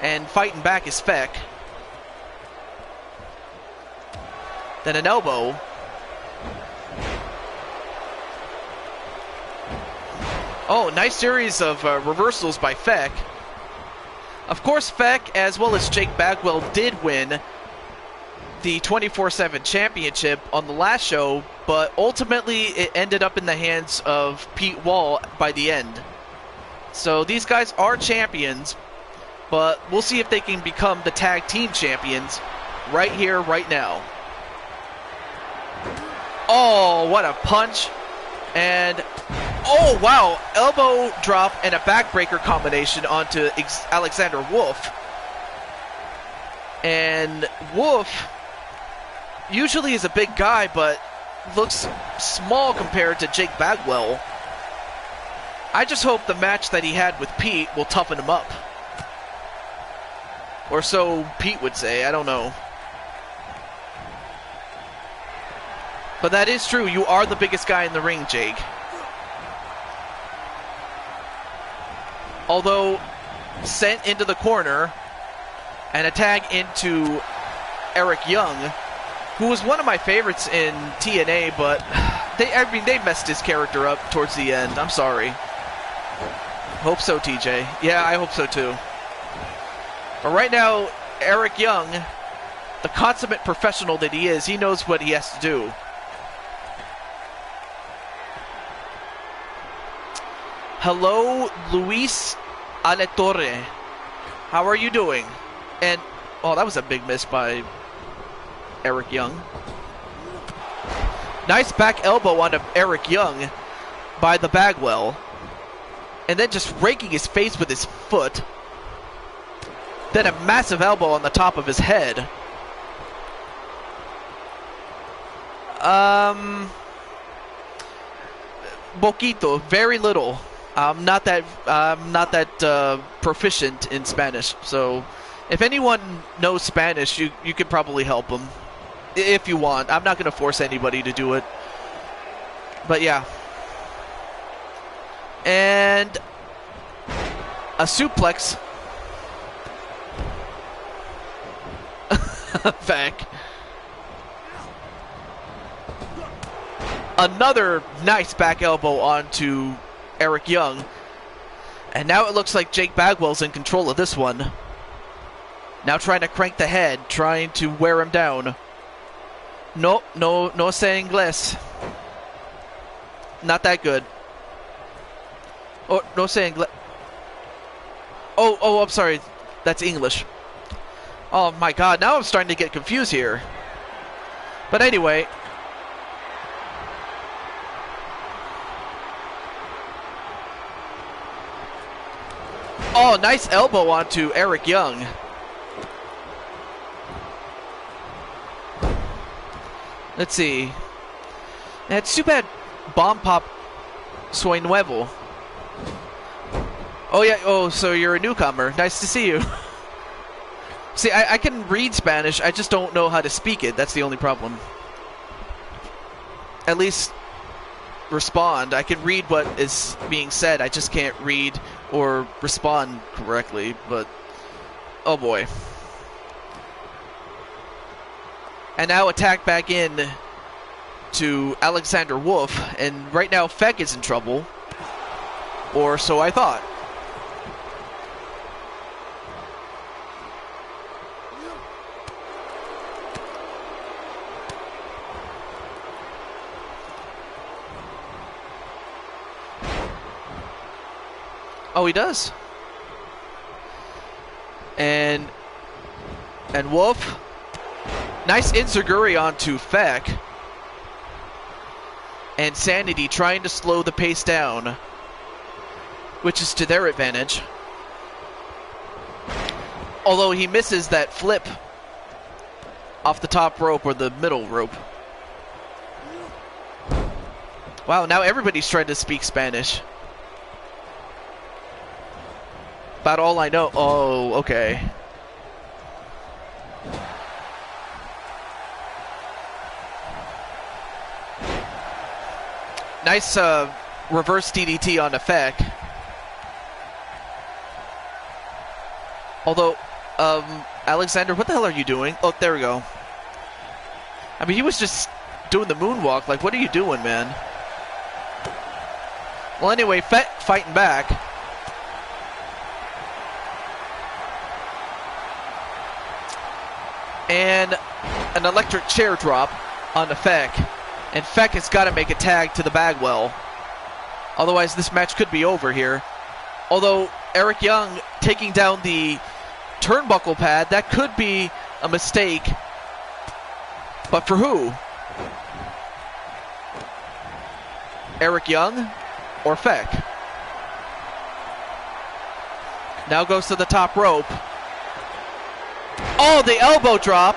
And fighting back is Feck. Then an elbow. Oh, nice series of reversals by Feck. Of course, Feck, as well as Jake Bagwell, did win the 24/7 championship on the last show, but ultimately it ended up in the hands of Pete Wall by the end. So these guys are champions, but we'll see if they can become the tag team champions right here, right now. Oh, what a punch. And, oh, wow, elbow drop and a backbreaker combination onto Alexander Wolf. And Wolf usually is a big guy, but looks small compared to Jake Bagwell. I just hope the match that he had with Pete will toughen him up. Or so Pete would say, I don't know. But that is true, you are the biggest guy in the ring, Jake. Although, sent into the corner, and a tag into Eric Young, who was one of my favorites in TNA, but they messed his character up towards the end. I'm sorry. Hope so, TJ. Yeah, I hope so too. But right now, Eric Young, the consummate professional that he is, he knows what he has to do. Hello, Luis Aletorre. How are you doing? And, oh, that was a big miss by Eric Young. Nice back elbow onto Eric Young by the Bagwell. And then just raking his face with his foot. Then a massive elbow on the top of his head. Poquito, very little. I'm not that proficient in Spanish, so if anyone knows Spanish, you could probably help them if you want. I'm not going to force anybody to do it, but yeah. And a suplex. Back. Another nice back elbow onto Eric Young. And now it looks like Jake Bagwell's in control of this one. Now trying to crank the head, trying to wear him down. No sé inglés. Not that good. Oh, no sé inglés. Oh, I'm sorry. That's English. Oh my god, now I'm starting to get confused here. But anyway. Oh, nice elbow onto Eric Young. Let's see. That's too bad. Bomb pop soy nuevo. Oh yeah, oh, so you're a newcomer. Nice to see you. See, I can read Spanish, I just don't know how to speak it. That's the only problem. At least respond. I can read what is being said, I just can't read or respond correctly, but oh boy. And now attack back in to Alexander Wolf, and right now Feck is in trouble, or so I thought. Oh, he does. And Wolf. Nice enziguri onto Feck. And Sanity trying to slow the pace down, which is to their advantage. Although he misses that flip off the top rope or the middle rope. Wow, now everybody's trying to speak Spanish. About all I know. Oh, okay. Nice reverse DDT on Feck. Although, Alexander, what the hell are you doing? Oh, there we go. I mean, he was just doing the moonwalk. Like, what are you doing, man? Well, anyway, Feck fighting back. And an electric chair drop on Feck. And Feck has got to make a tag to the Bagwell. Otherwise, this match could be over here. Although, Eric Young taking down the turnbuckle pad, that could be a mistake. But for who? Eric Young or Feck? Now goes to the top rope. Oh, the elbow drop.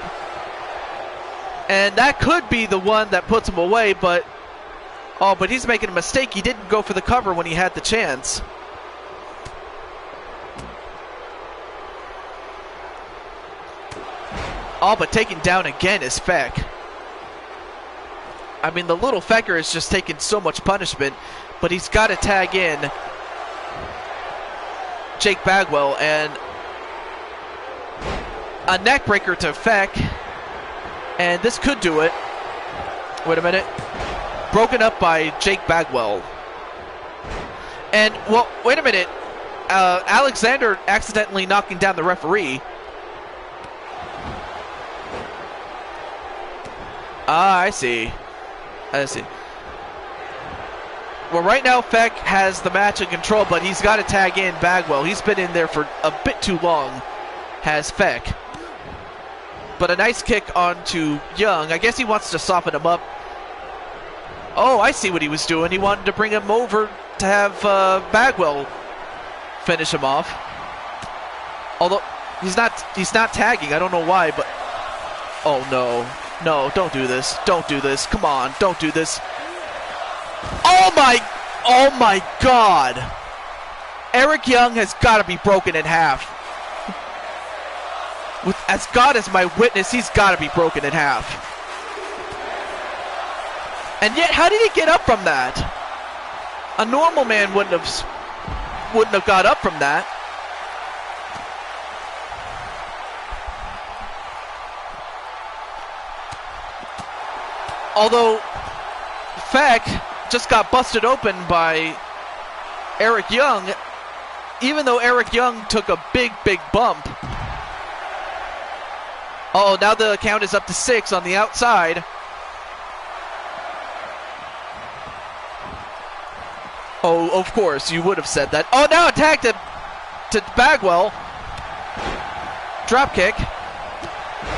And that could be the one that puts him away, but... Oh, but he's making a mistake. He didn't go for the cover when he had the chance. Oh, but taken down again is Feck. I mean, the little Fecker is just taking so much punishment, but he's got to tag in Jake Bagwell, and a neck breaker to Feck, and this could do it. Wait a minute. Broken up by Jake Bagwell. And, well, wait a minute. Alexander accidentally knocking down the referee. Ah, I see. I see. Well, right now Feck has the match in control, but he's got to tag in Bagwell. He's been in there for a bit too long, has Feck. But a nice kick onto Young. I guess he wants to soften him up. Oh, I see what he was doing. He wanted to bring him over to have Bagwell finish him off. Although he's not tagging. I don't know why, but oh no. No, don't do this. Don't do this. Come on, don't do this. Oh my God. Eric Young has got to be broken in half. With as God as my witness, he's got to be broken in half. And yet, how did he get up from that? A normal man wouldn't have got up from that. Although Feck just got busted open by Eric Young, even though Eric Young took a big bump. Oh, now the count is up to 6 on the outside. Oh, of course, you would have said that. Oh, now attack to Bagwell. Drop kick.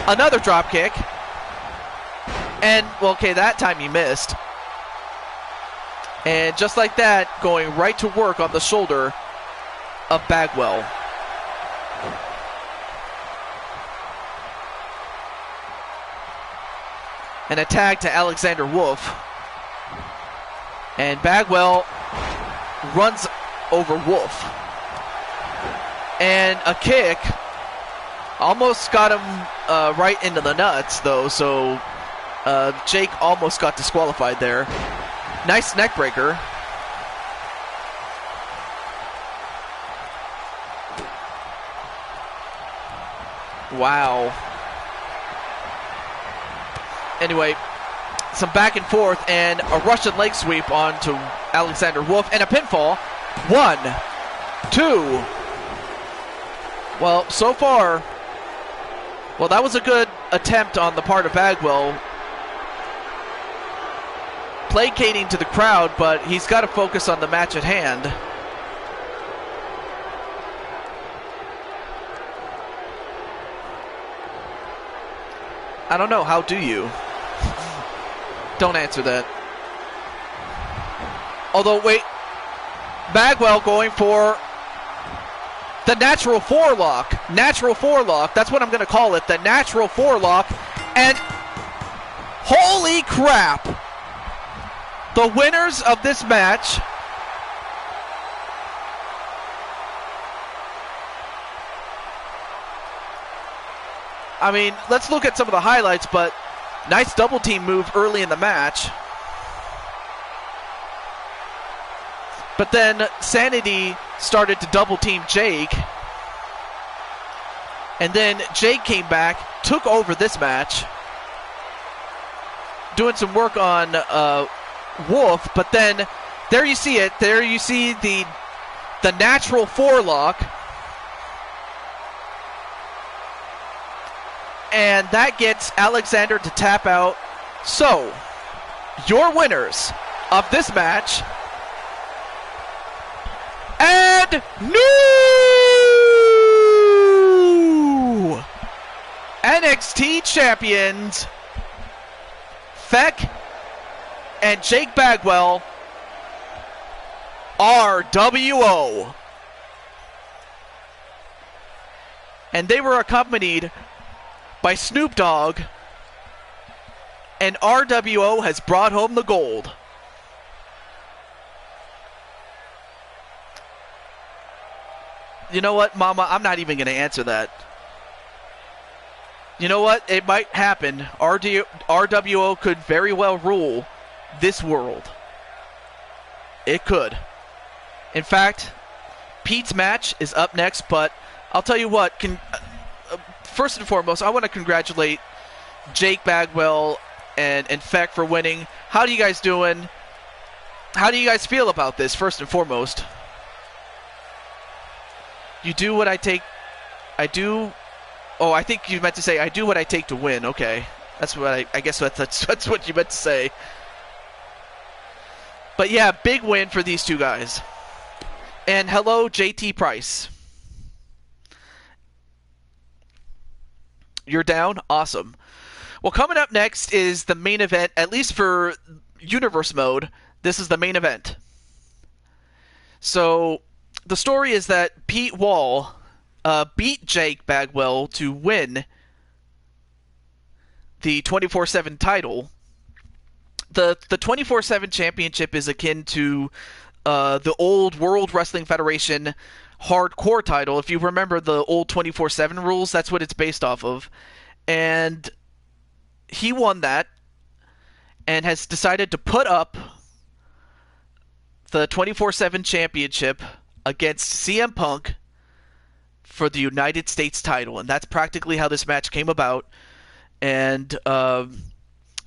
Another drop kick. And, well, okay, that time he missed. And just like that, going right to work on the shoulder of Bagwell. And a tag to Alexander Wolf. And Bagwell runs over Wolf. And a kick almost got him right into the nuts, though, so Jake almost got disqualified there. Nice neck breaker. Wow. Anyway, some back and forth and a Russian leg sweep onto Alexander Wolf and a pinfall. 1, 2. Well, so far, well, that was a good attempt on the part of Bagwell, placating to the crowd, but he's got to focus on the match at hand. I don't know, how do you? Don't answer that. Although, wait, Bagwell going for the natural forelock. Natural forelock, that's what I'm going to call it, the natural forelock. And holy crap! The winners of this match I mean, let's look at some of the highlights, but nice double team move early in the match. But then Sanity started to double team Jake. And then Jake came back, took over this match, doing some work on Wolf, but then there you see it. There you see the natural forelock. And that gets Alexander to tap out. So, your winners of this match and new NXT champions Feck and Jake Bagwell, RWO. And they were accompanied by Snoop Dogg, and RWO has brought home the gold. You know what, Mama? I'm not even going to answer that. You know what? It might happen. RWO could very well rule this world. It could. In fact, Pete's match is up next, but I'll tell you what, first and foremost, I want to congratulate Jake Bagwell and Feck for winning. How are you guys doing? How do you guys feel about this, first and foremost? You do what I take. I do. Oh, I think you meant to say, I do what I take to win. Okay. That's what I guess that's what you meant to say. But yeah, big win for these two guys. And hello, JT Price. You're down? Awesome. Well, coming up next is the main event, at least for Universe Mode. This is the main event. So, the story is that Pete Wall beat Jake Bagwell to win the 24/7 title. The 24/7 championship is akin to the old World Wrestling Federation hardcore title. If you remember the old 24/7 rules, that's what it's based off of. And he won that and has decided to put up the 24/7 championship against CM Punk for the United States title. And that's practically how this match came about. And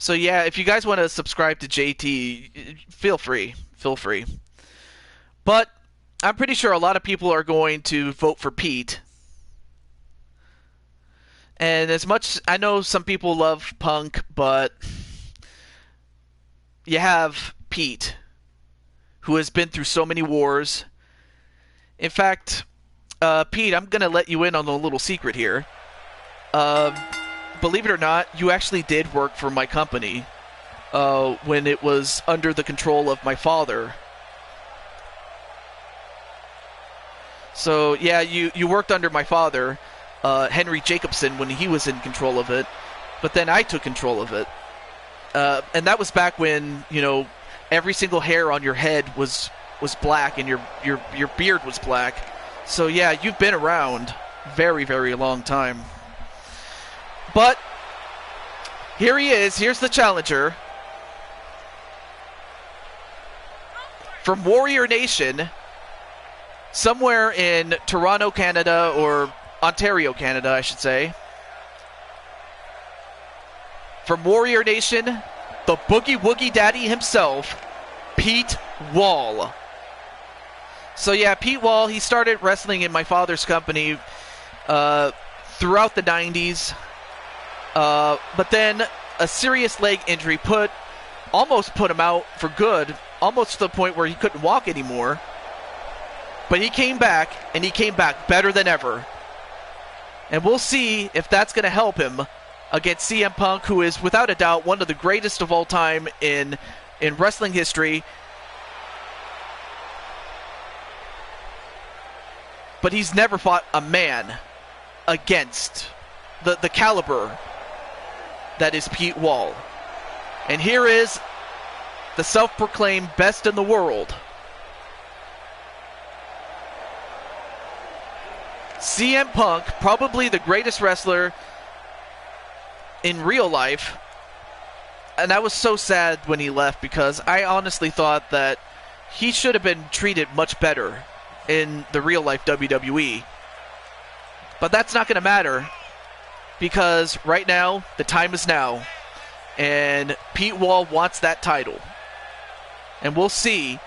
so yeah, if you guys want to subscribe to JT, feel free. But I'm pretty sure a lot of people are going to vote for Pete. And as much, I know some people love Punk, but you have Pete, who has been through so many wars. In fact, Pete, I'm going to let you in on a little secret here. Believe it or not, you actually did work for my company when it was under the control of my father. So, yeah, you worked under my father, Henry Jacobson, when he was in control of it. But then I took control of it. And that was back when, every single hair on your head was black and your beard was black. So, yeah, you've been around very, very long time. But here he is. Here's the challenger. From Warrior Nation, somewhere in Toronto, Canada, or Ontario, Canada, I should say. From Warrior Nation, the Boogie Woogie Daddy himself, Pete Wall. So yeah, Pete Wall, he started wrestling in my father's company throughout the 90s. But then a serious leg injury almost put him out for good, almost to the point where he couldn't walk anymore. But he came back, and he came back better than ever. And we'll see if that's going to help him against CM Punk, who is without a doubt one of the greatest of all time in wrestling history. But he's never fought a man against the caliber that is Pete Wall. And here is the self-proclaimed best in the world, CM Punk, probably the greatest wrestler in real life. And I was so sad when he left, because I honestly thought that he should have been treated much better in the real life WWE. But that's not going to matter, because right now, the time is now, and Pete Wall wants that title. And we'll see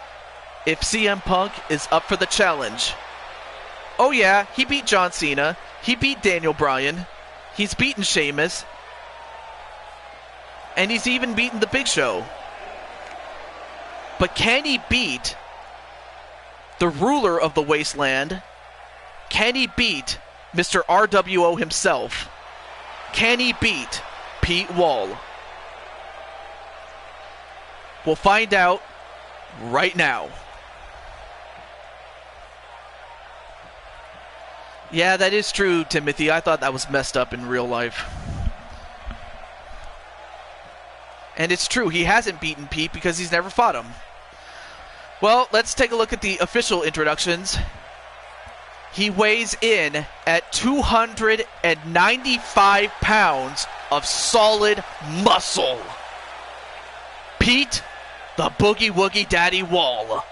if CM Punk is up for the challenge. Oh yeah, he beat John Cena, he beat Daniel Bryan, he's beaten Sheamus, and he's even beaten The Big Show. But can he beat the ruler of the wasteland? Can he beat Mr. RWO himself? Can he beat Pete Wall? We'll find out right now. Yeah, that is true, Timothy. I thought that was messed up in real life. And it's true, he hasn't beaten Pete because he's never fought him. Well, let's take a look at the official introductions. He weighs in at 295 pounds of solid muscle. Pete, the Boogie Woogie Daddy Wall.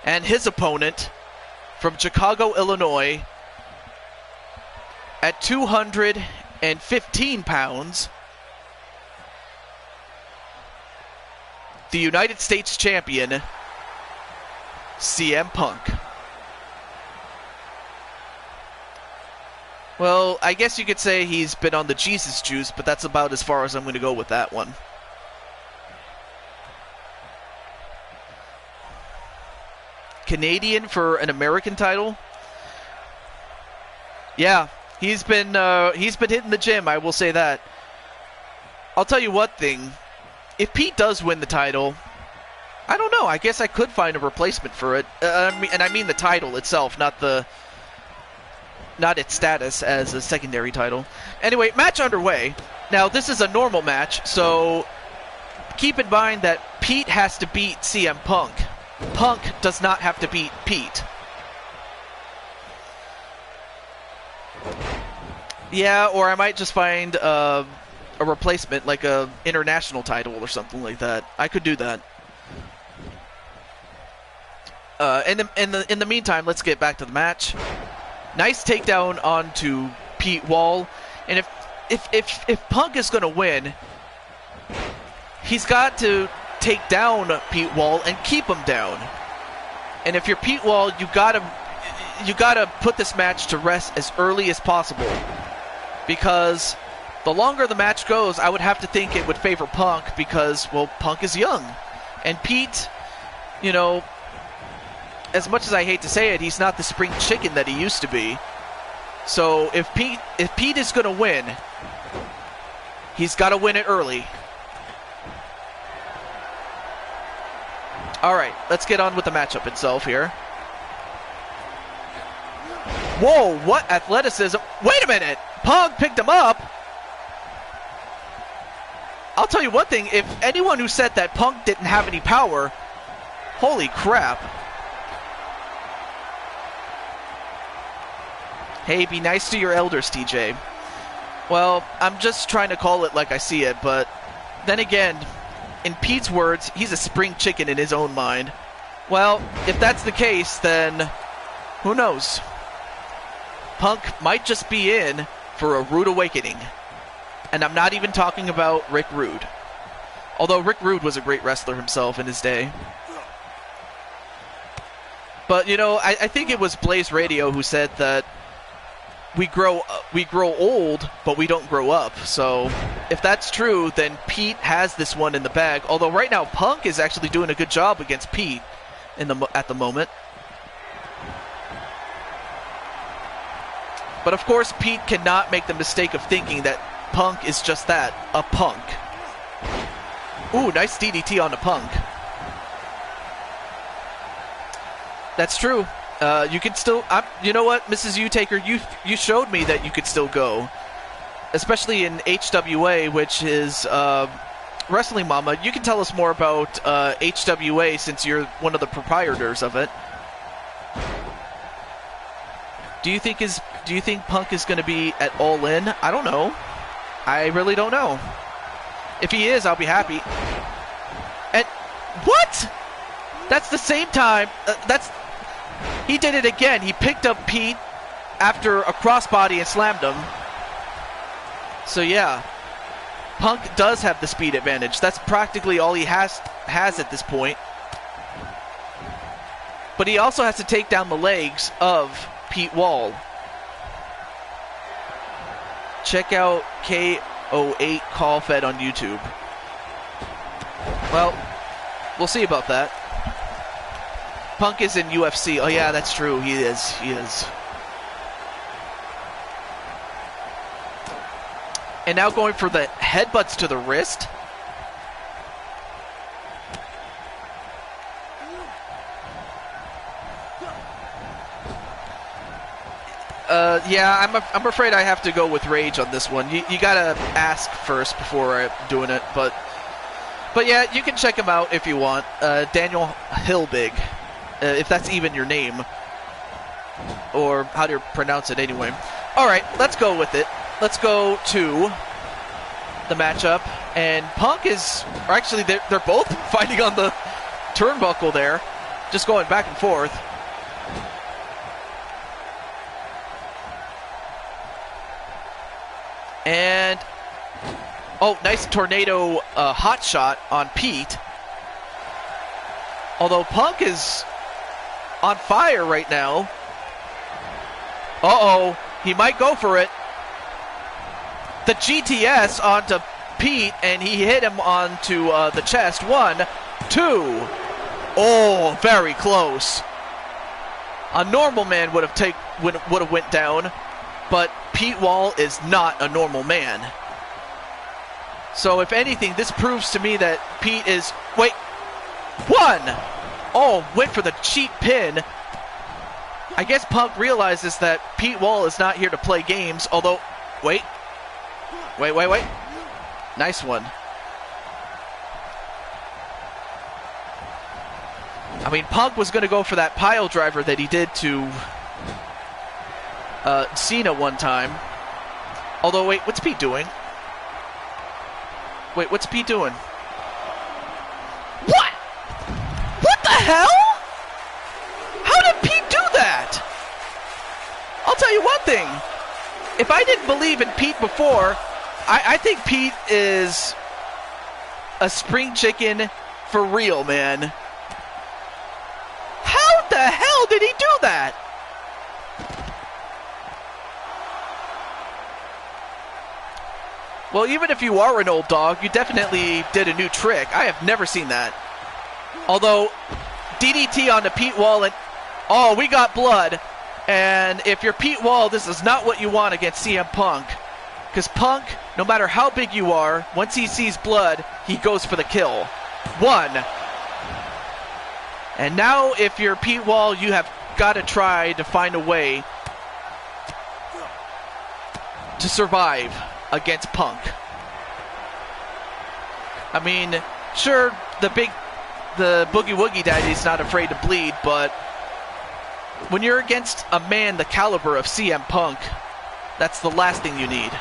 And his opponent, from Chicago, Illinois, at 215 pounds, the United States champion, CM Punk. Well, I guess you could say he's been on the Jesus juice, but that's about as far as I'm going to go with that one. Canadian for an American title. Yeah, he's been hitting the gym, I will say that. I'll tell you what thing, if Pete does win the title, I don't know, I guess I could find a replacement for it. I mean the title itself, not its status as a secondary title. Anyway, match underway. Now, this is a normal match, so keep in mind that Pete has to beat CM Punk. Punk does not have to beat Pete. Yeah, or I might just find a replacement, like a international title or something like that. I could do that. In the meantime, let's get back to the match. Nice takedown onto Pete Wall, and if Punk is going to win, he's got to take down Pete Wall and keep him down. And if you're Pete Wall, you gotta put this match to rest as early as possible, because the longer the match goes, I would have to think it would favor Punk, because, well, Punk is young, and Pete, you know, as much as I hate to say it, he's not the spring chicken that he used to be. So if Pete is going to win, he's got to win it early. All right, let's get on with the matchup itself here. Whoa, what athleticism. Wait a minute. Punk picked him up. I'll tell you one thing. If anyone who said that Punk didn't have any power, holy crap. Hey, be nice to your elders, TJ. Well, I'm just trying to call it like I see it, but then again, in Pete's words, he's a spring chicken in his own mind. Well, if that's the case, then who knows? Punk might just be in for a rude awakening. And I'm not even talking about Rick Rude. Although Rick Rude was a great wrestler himself in his day. But, you know, I think it was Blaze Radio who said that we grow old, but we don't grow up. So if that's true, then Pete has this one in the bag. Although right now Punk is actually doing a good job against Pete at the moment. But of course, Pete cannot make the mistake of thinking that Punk is just that, a punk. Ooh, nice DDT on the Punk. That's true. You can still, you know what, Mrs. U-Taker, you showed me that you could still go. Especially in HWA, which is Wrestling Mama. You can tell us more about HWA since you're one of the proprietors of it. Do you think Punk is going to be at All In? I don't know. I really don't know. If he is, I'll be happy. And what? That's the same time. He did it again. He picked up Pete after a crossbody and slammed him. So yeah, Punk does have the speed advantage. That's practically all he has at this point. But he also has to take down the legs of Pete Wall. Check out KO8 Call Fed on YouTube. Well, we'll see about that. Punk is in UFC. Oh yeah, that's true. He is. And now going for the headbutts to the wrist. Yeah, I'm afraid I have to go with Rage on this one. You gotta ask first before doing it, but yeah, you can check him out if you want. Daniel Hillbig, if that's even your name, or how do you pronounce it anyway. All right, let's go with it. Let's go to the matchup, and Punk is, or actually they're both fighting on the turnbuckle there, just going back and forth. And, oh, nice tornado hot shot on Pete. Although Punk is on fire right now. Uh-oh, he might go for it. The GTS onto Pete, and he hit him onto the chest. 1, 2. Oh, very close. A normal man would have went down, but Pete Wall is not a normal man. So if anything, this proves to me that Pete is... Wait. One! Oh, went for the cheap pin. I guess Punk realizes that Pete Wall is not here to play games, although... Wait. Nice one. I mean, Punk was going to go for that pile driver that he did to Cena one time. Although, wait, what's Pete doing? Wait, what's Pete doing? What? What the hell? How did Pete do that? I'll tell you one thing. If I didn't believe in Pete before, I think Pete is a spring chicken for real, man. How the hell did he do that? Well, even if you are an old dog, you definitely did a new trick. I have never seen that. Although, DDT onto Pete Wall, and oh, we got blood. And if you're Pete Wall, this is not what you want against CM Punk. Because Punk, no matter how big you are, once he sees blood, he goes for the kill. One. And now, if you're Pete Wall, you have got to try to find a way to survive against Punk. I mean, sure, the Boogie Woogie Daddy's not afraid to bleed, but when you're against a man the caliber of CM Punk, that's the last thing you need.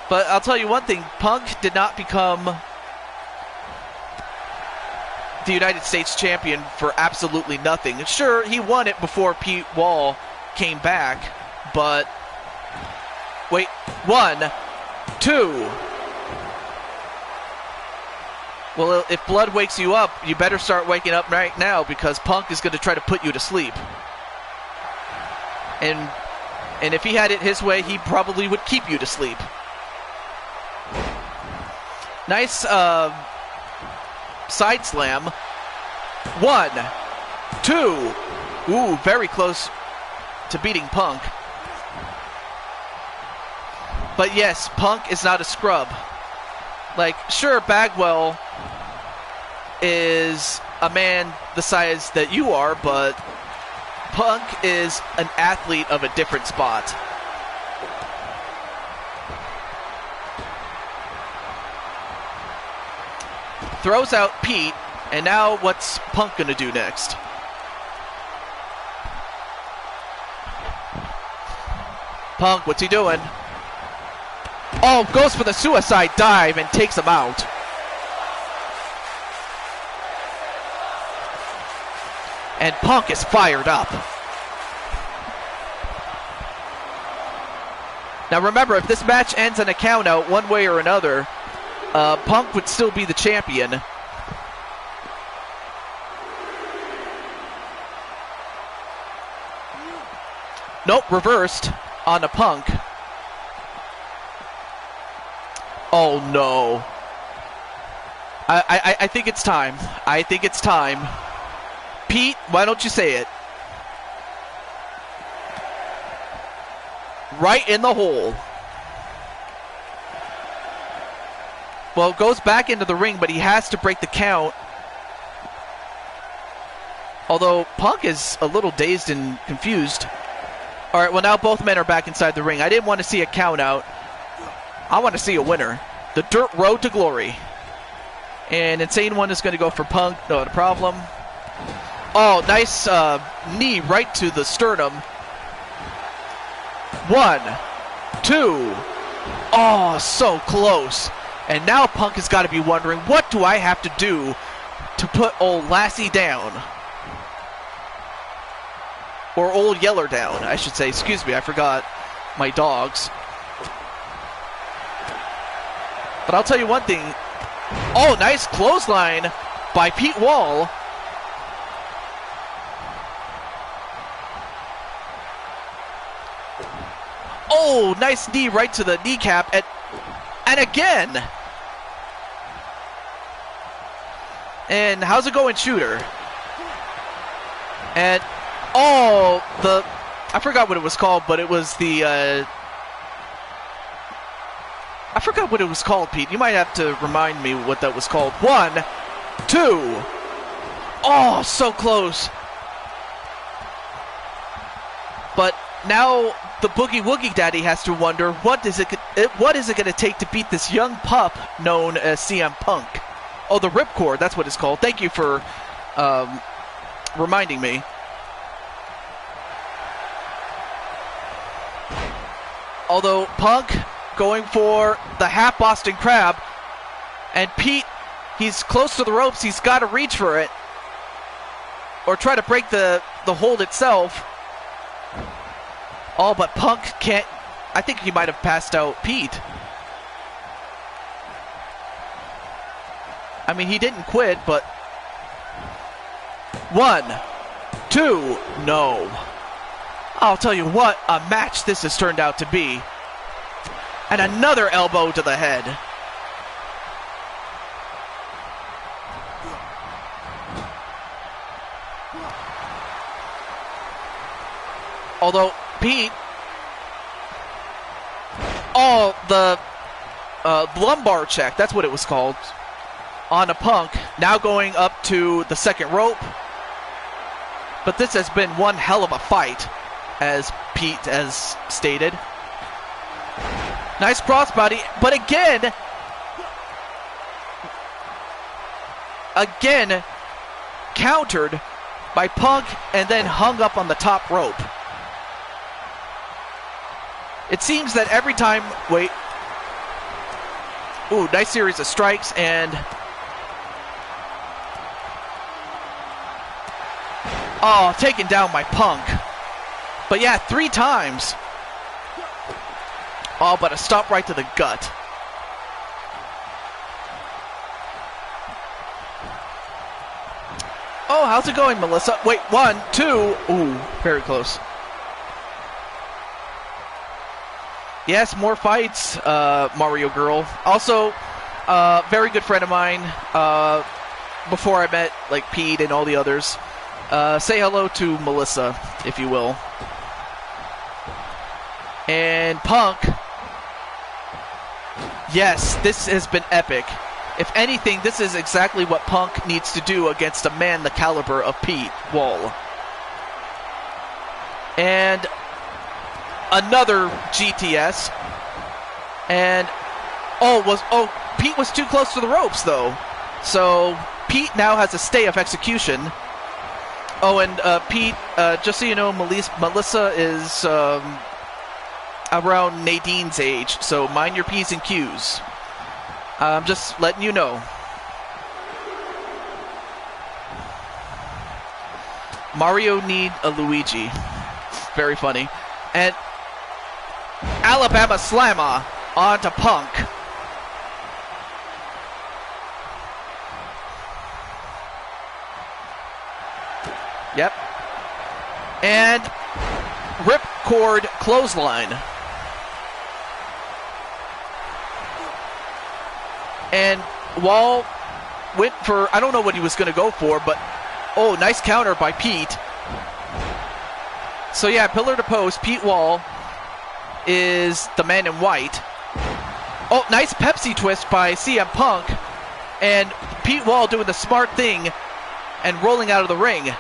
But I'll tell you one thing, Punk did not become the United States champion for absolutely nothing. Sure, he won it before Pete Wall came back, but wait, 1, 2. Well, if blood wakes you up, you better start waking up right now, because Punk is going to try to put you to sleep. And if he had it his way, he probably would keep you to sleep. Nice side slam. 1, 2. Ooh, very close to beating Punk. But yes, Punk is not a scrub. Like, sure, Bagwell is a man the size that you are, but Punk is an athlete of a different spot. Throws out Pete, and now what's Punk gonna do next? Punk, what's he doing? Oh, goes for the suicide dive and takes him out. And Punk is fired up. Now remember, if this match ends in a countout one way or another, Punk would still be the champion. Nope, reversed on a Punk. Oh no. I think it's time. I think it's time. Pete, why don't you say it? Right in the hole. Well, goes back into the ring, but he has to break the count. Although Punk is a little dazed and confused. All right, well, now both men are back inside the ring. I didn't want to see a count out. I want to see a winner. The Dirt Road to Glory. And Insane One is going to go for Punk. Not a problem. Oh, nice knee right to the sternum. 1, 2. Oh, so close. And now Punk has got to be wondering, what do I have to do to put old Lassie down? Or old Yeller down, I should say. Excuse me, I forgot my dogs. But I'll tell you one thing. Oh, nice clothesline by Pete Wall. Oh, nice knee right to the kneecap. And again. And how's it going, Shooter? And, I forgot what it was called, but it was I forgot what it was called, Pete. You might have to remind me what that was called. 1, 2. Oh, so close. But now the Boogie Woogie Daddy has to wonder, what is it going to take to beat this young pup known as CM Punk? Oh, the Ripcord, that's what it's called. Thank you for reminding me. Although Punk going for the half Boston Crab, and Pete, he's close to the ropes, he's got to reach for it or try to break the hold itself. Oh, but Punk can't. I think he might have passed out Pete. I mean, he didn't quit, but 1, 2, no. I'll tell you what, a match this has turned out to be. And another elbow to the head. Although Pete, the lumbar check, that's what it was called, on a Punk, now going up to the second rope. But this has been one hell of a fight, as Pete has stated. Nice crossbody, but again countered by Punk and then hung up on the top rope. It seems that every time, ooh, nice series of strikes, and taken down by Punk. But yeah, 3 times. Oh, but a stop right to the gut. Oh, how's it going, Melissa? Wait, 1, 2. Ooh, very close. Yes, more fights, Mario Girl. Also, very good friend of mine. Before I met Pete and all the others. Say hello to Melissa, if you will. And Punk. Yes, this has been epic. If anything, this is exactly what Punk needs to do against a man the caliber of Pete Wall. And another GTS. And Pete was too close to the ropes though. So Pete now has a stay of execution. Oh, and Pete, just so you know, Melissa is around Nadine's age, so mind your P's and Q's. I'm just letting you know. Mario need a Luigi. Very funny. And Alabama Slammer onto Punk. Yep. And ripcord clothesline. And Wall went for, I don't know what he was going to go for, but nice counter by Pete. So yeah, pillar to post, Pete Wall is the man in white. Oh, nice Pepsi twist by CM Punk. And Pete Wall doing the smart thing and rolling out of the ring.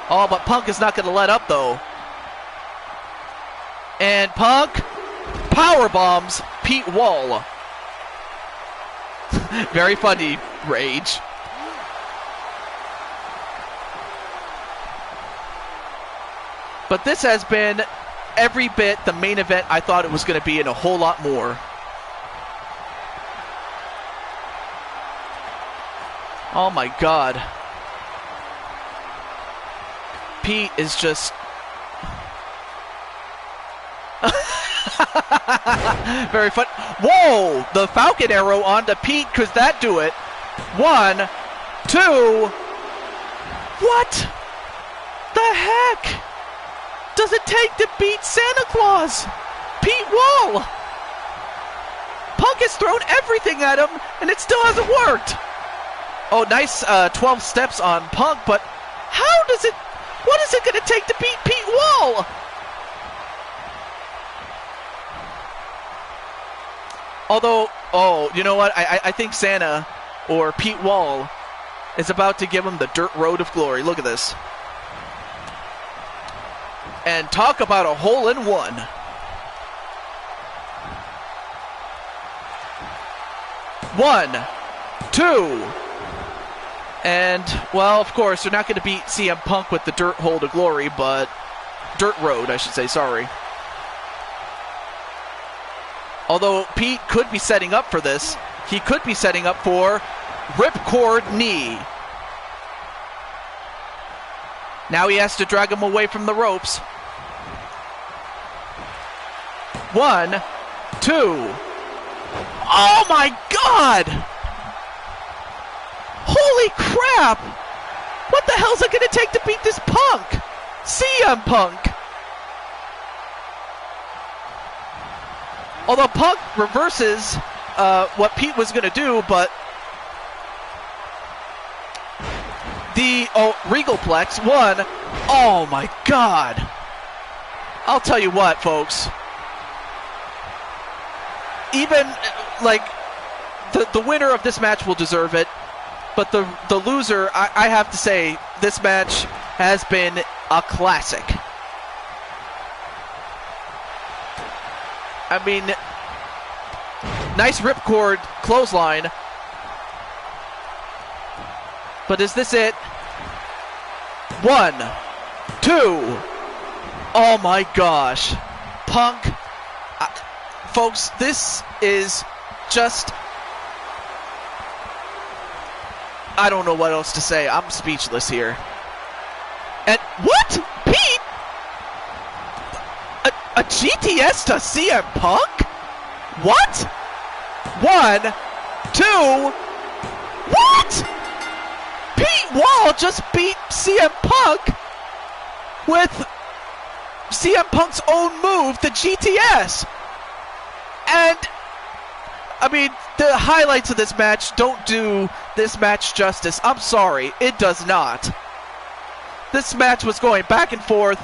Oh, but Punk is not going to let up, though. And Punk power bombs Pete Wall. Very funny, Rage. But this has been every bit the main event I thought it was going to be, and a whole lot more. Oh my God. Pete is just... very fun. Whoa! The Falcon Arrow onto Pete. Could that do it? 1, 2... What the heck does it take to beat Santa Claus? Pete Wall! Punk has thrown everything at him, and it still hasn't worked. Oh, nice 12 steps on Punk, but What is it going to take to beat Pete Wall? Although, you know what? I think Santa, or Pete Wall, is about to give him the dirt road of glory. Look at this. And talk about a hole-in-one. One, two, and, well, of course, they're not going to beat CM Punk with the dirt hole to glory, but dirt road, I should say, sorry. Although Pete could be setting up for this. He could be setting up for ripcord knee. Now he has to drag him away from the ropes. One, two. Oh my God! Holy crap! What the hell's it going to take to beat this Punk? CM Punk! Although Punk reverses what Pete was going to do, but the Regalplex, one. Oh my God! I'll tell you what, folks. Even, like, the winner of this match will deserve it, but the loser, I have to say, this match has been a classic. I mean, nice ripcord clothesline, but is this it? One, two. Oh my gosh. Punk. Folks, this is just... I don't know what else to say. I'm speechless here. And what? Pete? A GTS to CM Punk? What? One, two. What? Pete Wall just beat CM Punk with CM Punk's own move, the GTS. And, I mean, the highlights of this match don't do this match justice. I'm sorry, it does not. This match was going back and forth.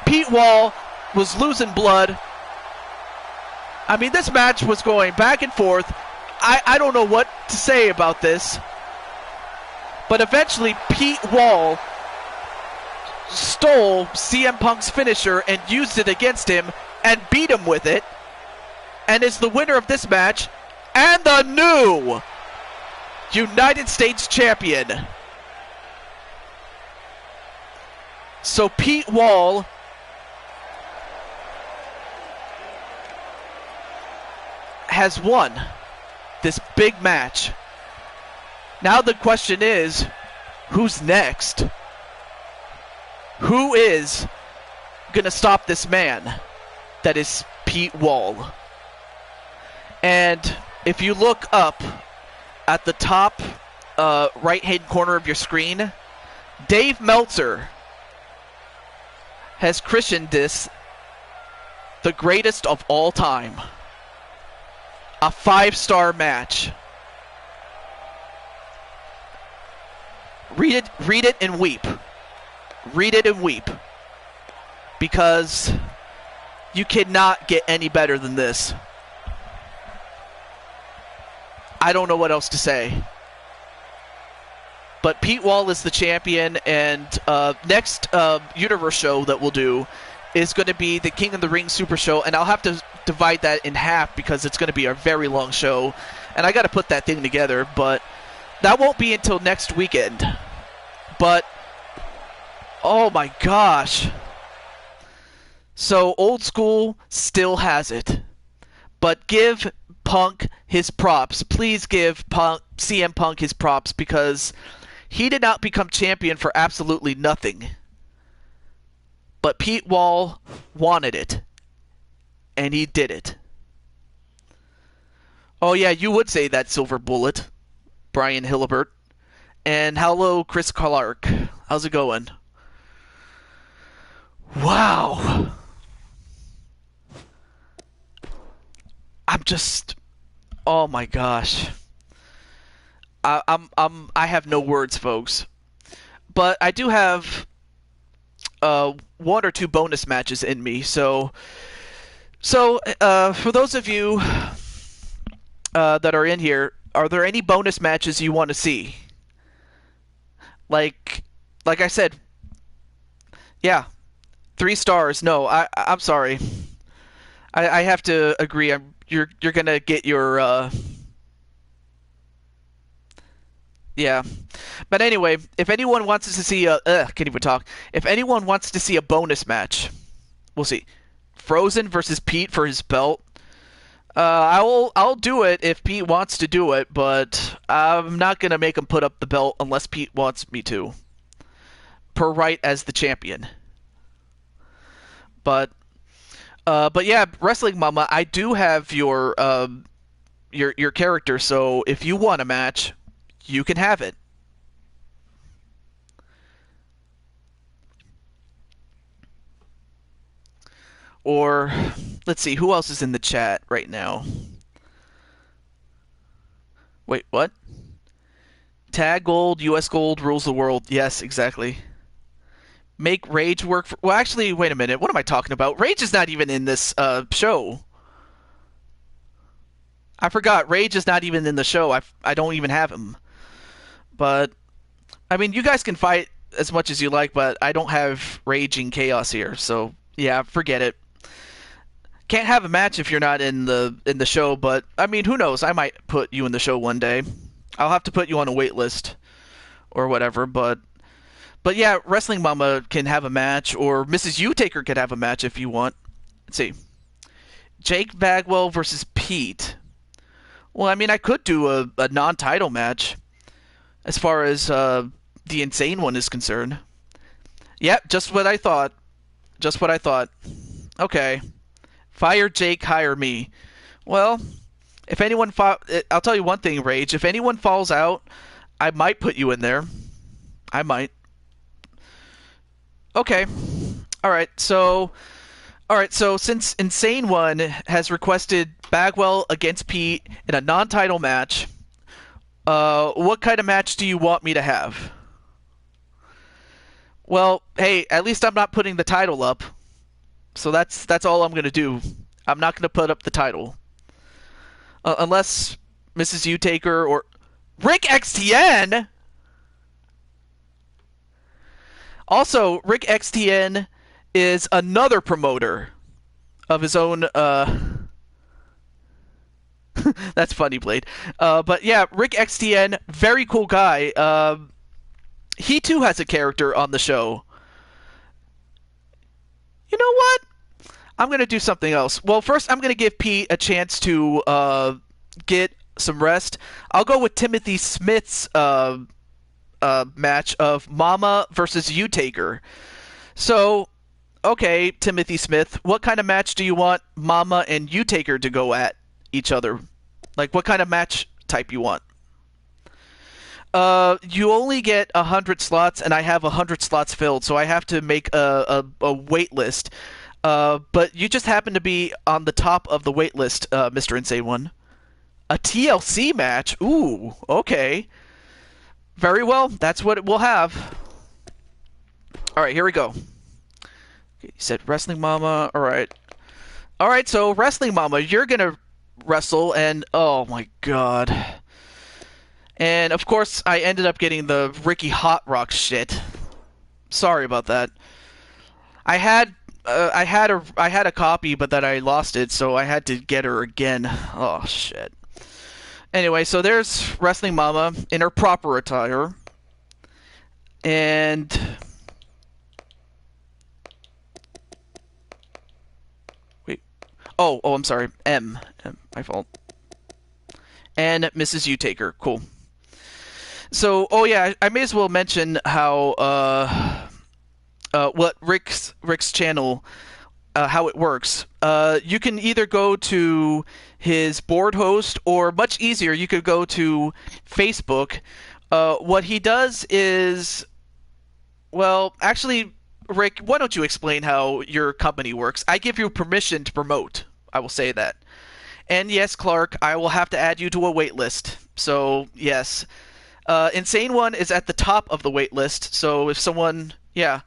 Pete Wall was losing blood. I mean, this match was going back and forth. I don't know what to say about this. But eventually, Pete Wall stole CM Punk's finisher and used it against him and beat him with it. And is the winner of this match and the new United States champion. So Pete Wall has won this big match. Now the question is, who's next? Who is going to stop this man that is Pete Wall? And if you look up at the top right-hand corner of your screen, Dave Meltzer has christened this the greatest of all time. A 5-star match. Read it and weep. Read it and weep. Because you cannot get any better than this. I don't know what else to say. But Pete Wall is the champion, and next Universe show that we'll do is going to be the King of the Ring Super Show, and I'll have to divide that in half because it's going to be a very long show, and I got to put that thing together, but that won't be until next weekend. But, oh my gosh. So, Old School still has it. But give Punk his props. Please give CM Punk his props, because he did not become champion for absolutely nothing. But Pete Wall wanted it. And he did it. Oh yeah, you would say that, Silver Bullet, Brian Hillibert. And hello, Chris Clark. How's it going? Wow. I'm just... Oh my gosh. I have no words, folks. but I do have one or two bonus matches in me. So for those of you that are in here, are there any bonus matches you want to see? Like, like I said, yeah, 3 stars. No, I'm sorry. I have to agree. You're gonna get your yeah. But anyway, if anyone wants to see a can't even talk. If anyone wants to see a bonus match, we'll see. Frozen versus Pete for his belt. I'll do it if Pete wants to do it, but I'm not gonna make him put up the belt unless Pete wants me to. Per right as the champion. But yeah, Wrestling Mama, I do have your character, so if you want a match, you can have it. Or let's see, who else is in the chat right now? Wait, what? Tag Gold, US Gold rules the world. Yes, exactly. Make Rage work for... Well, actually, wait a minute. What am I talking about? Rage is not even in this show. I forgot. Rage is not even in the show. I don't even have him. But, I mean, you guys can fight as much as you like, but I don't have Raging Chaos here. So, yeah, forget it. Can't have a match if you're not in the show, but, I mean, who knows? I might put you in the show one day. I'll have to put you on a wait list or whatever, but yeah, Wrestling Mama can have a match, or Mrs. U-Taker could have a match if you want. Let's see. Jake Bagwell versus Pete. Well, I mean, I could do a non-title match as far as the Insane one is concerned. Yep, just what I thought. Just what I thought. Okay. Fire Jake, hire me. Well, if anyone... I'll tell you one thing, Rage. If anyone falls out, I might put you in there. I might. Okay. Alright, so since Insane One has requested Bagwell against Pete in a non-title match, what kind of match do you want me to have? Well, hey, at least I'm not putting the title up. So that's all I'm going to do. I'm not going to put up the title. Unless Mrs. U-Taker or... Rick XTN? Also, Rick XTN is another promoter of his own... That's funny, Blade. But yeah, Rick XTN, very cool guy. He too has a character on the show. You know what? I'm going to do something else. Well, first I'm going to give Pete a chance to get some rest. I'll go with Timothy Smith's match of Mama versus U-Taker. So, okay, Timothy Smith, what kind of match do you want Mama and U-Taker to go at each other? Like, what kind of match type you want? You only get 100 slots, and I have 100 slots filled, so I have to make a wait list. But you just happen to be on the top of the wait list, Mr. Insane One. A TLC match? Ooh, okay. Very well, that's what we'll have. Alright, here we go. You said Wrestling Mama, alright. Alright, so Wrestling Mama, you're gonna wrestle, and oh my god. And of course, I ended up getting the Ricky Hot Rock shit. Sorry about that. I had a copy, but then I lost it, so I had to get her again. Oh shit. Anyway, so there's Wrestling Mama in her proper attire, and wait. Oh, I'm sorry. M, my fault. And Mrs. U-Taker. Cool. So, oh yeah, I may as well mention how what Rick's channel, how it works. You can either go to his board host, or much easier, you could go to Facebook. What he does is, well, actually, Rick, why don't you explain how your company works? I give you permission to promote. I will say that. And yes, Clark, I will have to add you to a wait list. So, yes. Insane One is at the top of the wait list, so if someone, yeah,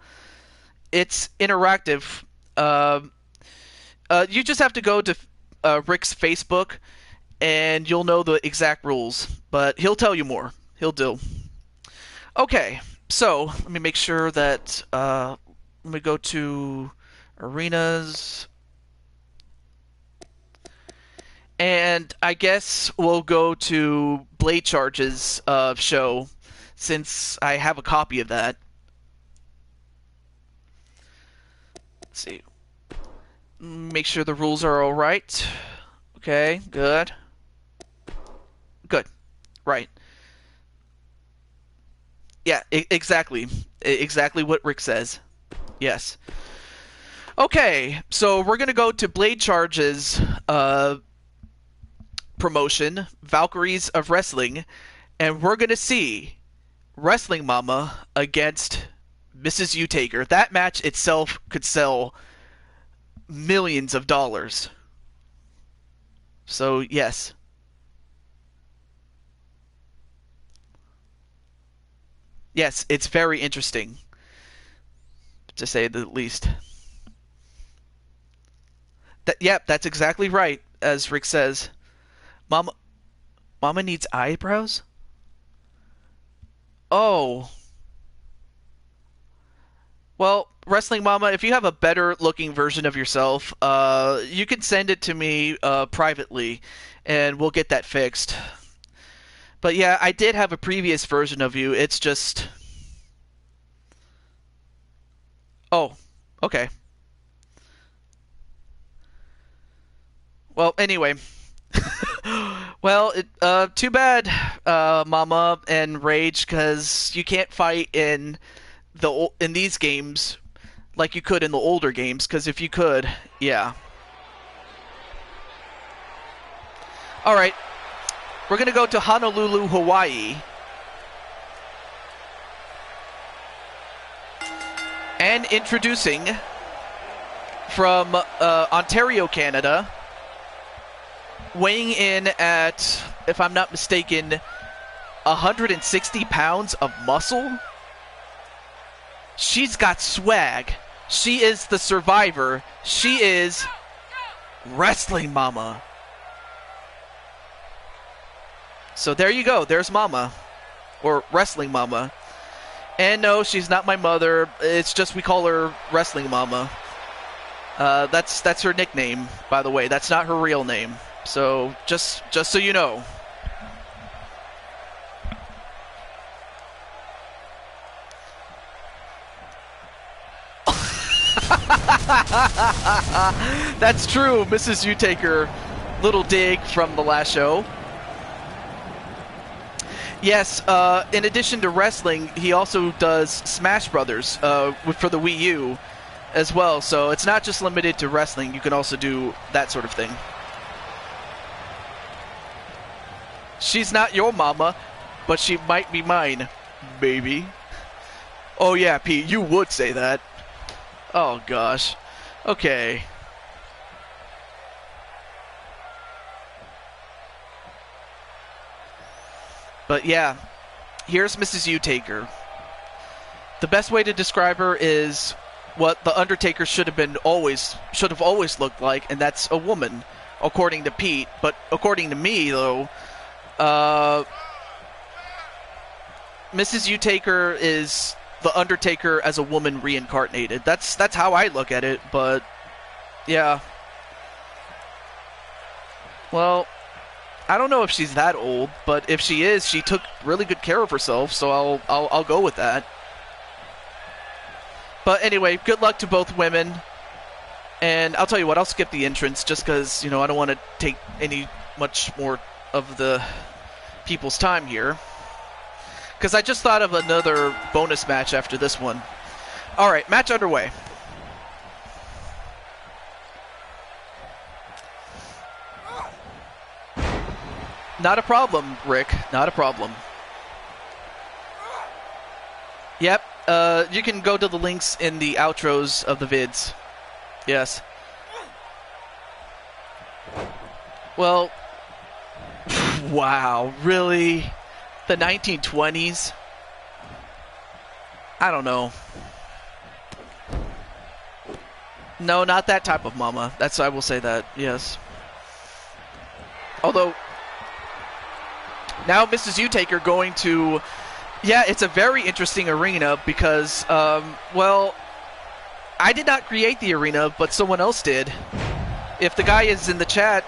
it's interactive. You just have to go to Rick's Facebook, and you'll know the exact rules. But he'll tell you more. He'll do. Okay, so let me make sure that let me go to arenas, and I guess we'll go to Blade Charge's show, since I have a copy of that. Let's see. Make sure the rules are all right. Okay, good. Good. Right. Yeah, exactly. Exactly what Rick says. Yes. Okay, so we're going to go to Blade Charge's promotion, Valkyries of Wrestling, and we're going to see Wrestling Mama against Mrs. U-Taker. That match itself could sell millions of dollars. So, yes. Yes, it's very interesting, to say the least. Yep, that's exactly right, as Rick says. Mama needs eyebrows? Oh. Well, Wrestling Mama, if you have a better looking version of yourself, you can send it to me privately, and we'll get that fixed. But yeah, I did have a previous version of you. It's just... Oh, okay. Well, anyway. Well, too bad, Mama and Rage, because you can't fight in these games like you could in the older games, because if you could, yeah. Alright. We're going to go to Honolulu, Hawaii. And introducing from Ontario, Canada, weighing in at, if I'm not mistaken, 160 pounds of muscle. She's got swag. She is the survivor. She is Wrestling Mama. So there you go. There's Mama. Or Wrestling Mama. And no, she's not my mother. It's just we call her Wrestling Mama. That's her nickname, by the way. That's not her real name. So just so you know. That's true, Mrs. U-Taker. Little dig from the last show. Yes, in addition to wrestling, he also does Smash Brothers for the Wii U as well. So it's not just limited to wrestling. You can also do that sort of thing. She's not your mama, but she might be mine, baby. Oh yeah, Pete, you would say that. Oh gosh. Okay. But yeah, here's Mrs. U-Taker. The best way to describe her is what the Undertaker should have always looked like, and that's a woman, according to Pete. But according to me, though, Mrs. U-Taker is the Undertaker as a woman reincarnated. That's how I look at it. But yeah. Well, I don't know if she's that old, but if she is, she took really good care of herself, so I'll go with that. But anyway, good luck to both women. And I'll tell you what, I'll skip the entrance just because, I don't want to take much more of the people's time here. Because I just thought of another bonus match after this one. Alright, match underway. Not a problem, Rick. Not a problem. Yep. You can go to the links in the outros of the vids. Yes. Well, wow, really? The 1920s. I don't know. No, not that type of mama. I will say that, yes. Although, now Mrs. U-Taker going to... Yeah, it's a very interesting arena because, well, I did not create the arena, but someone else did. If the guy is in the chat,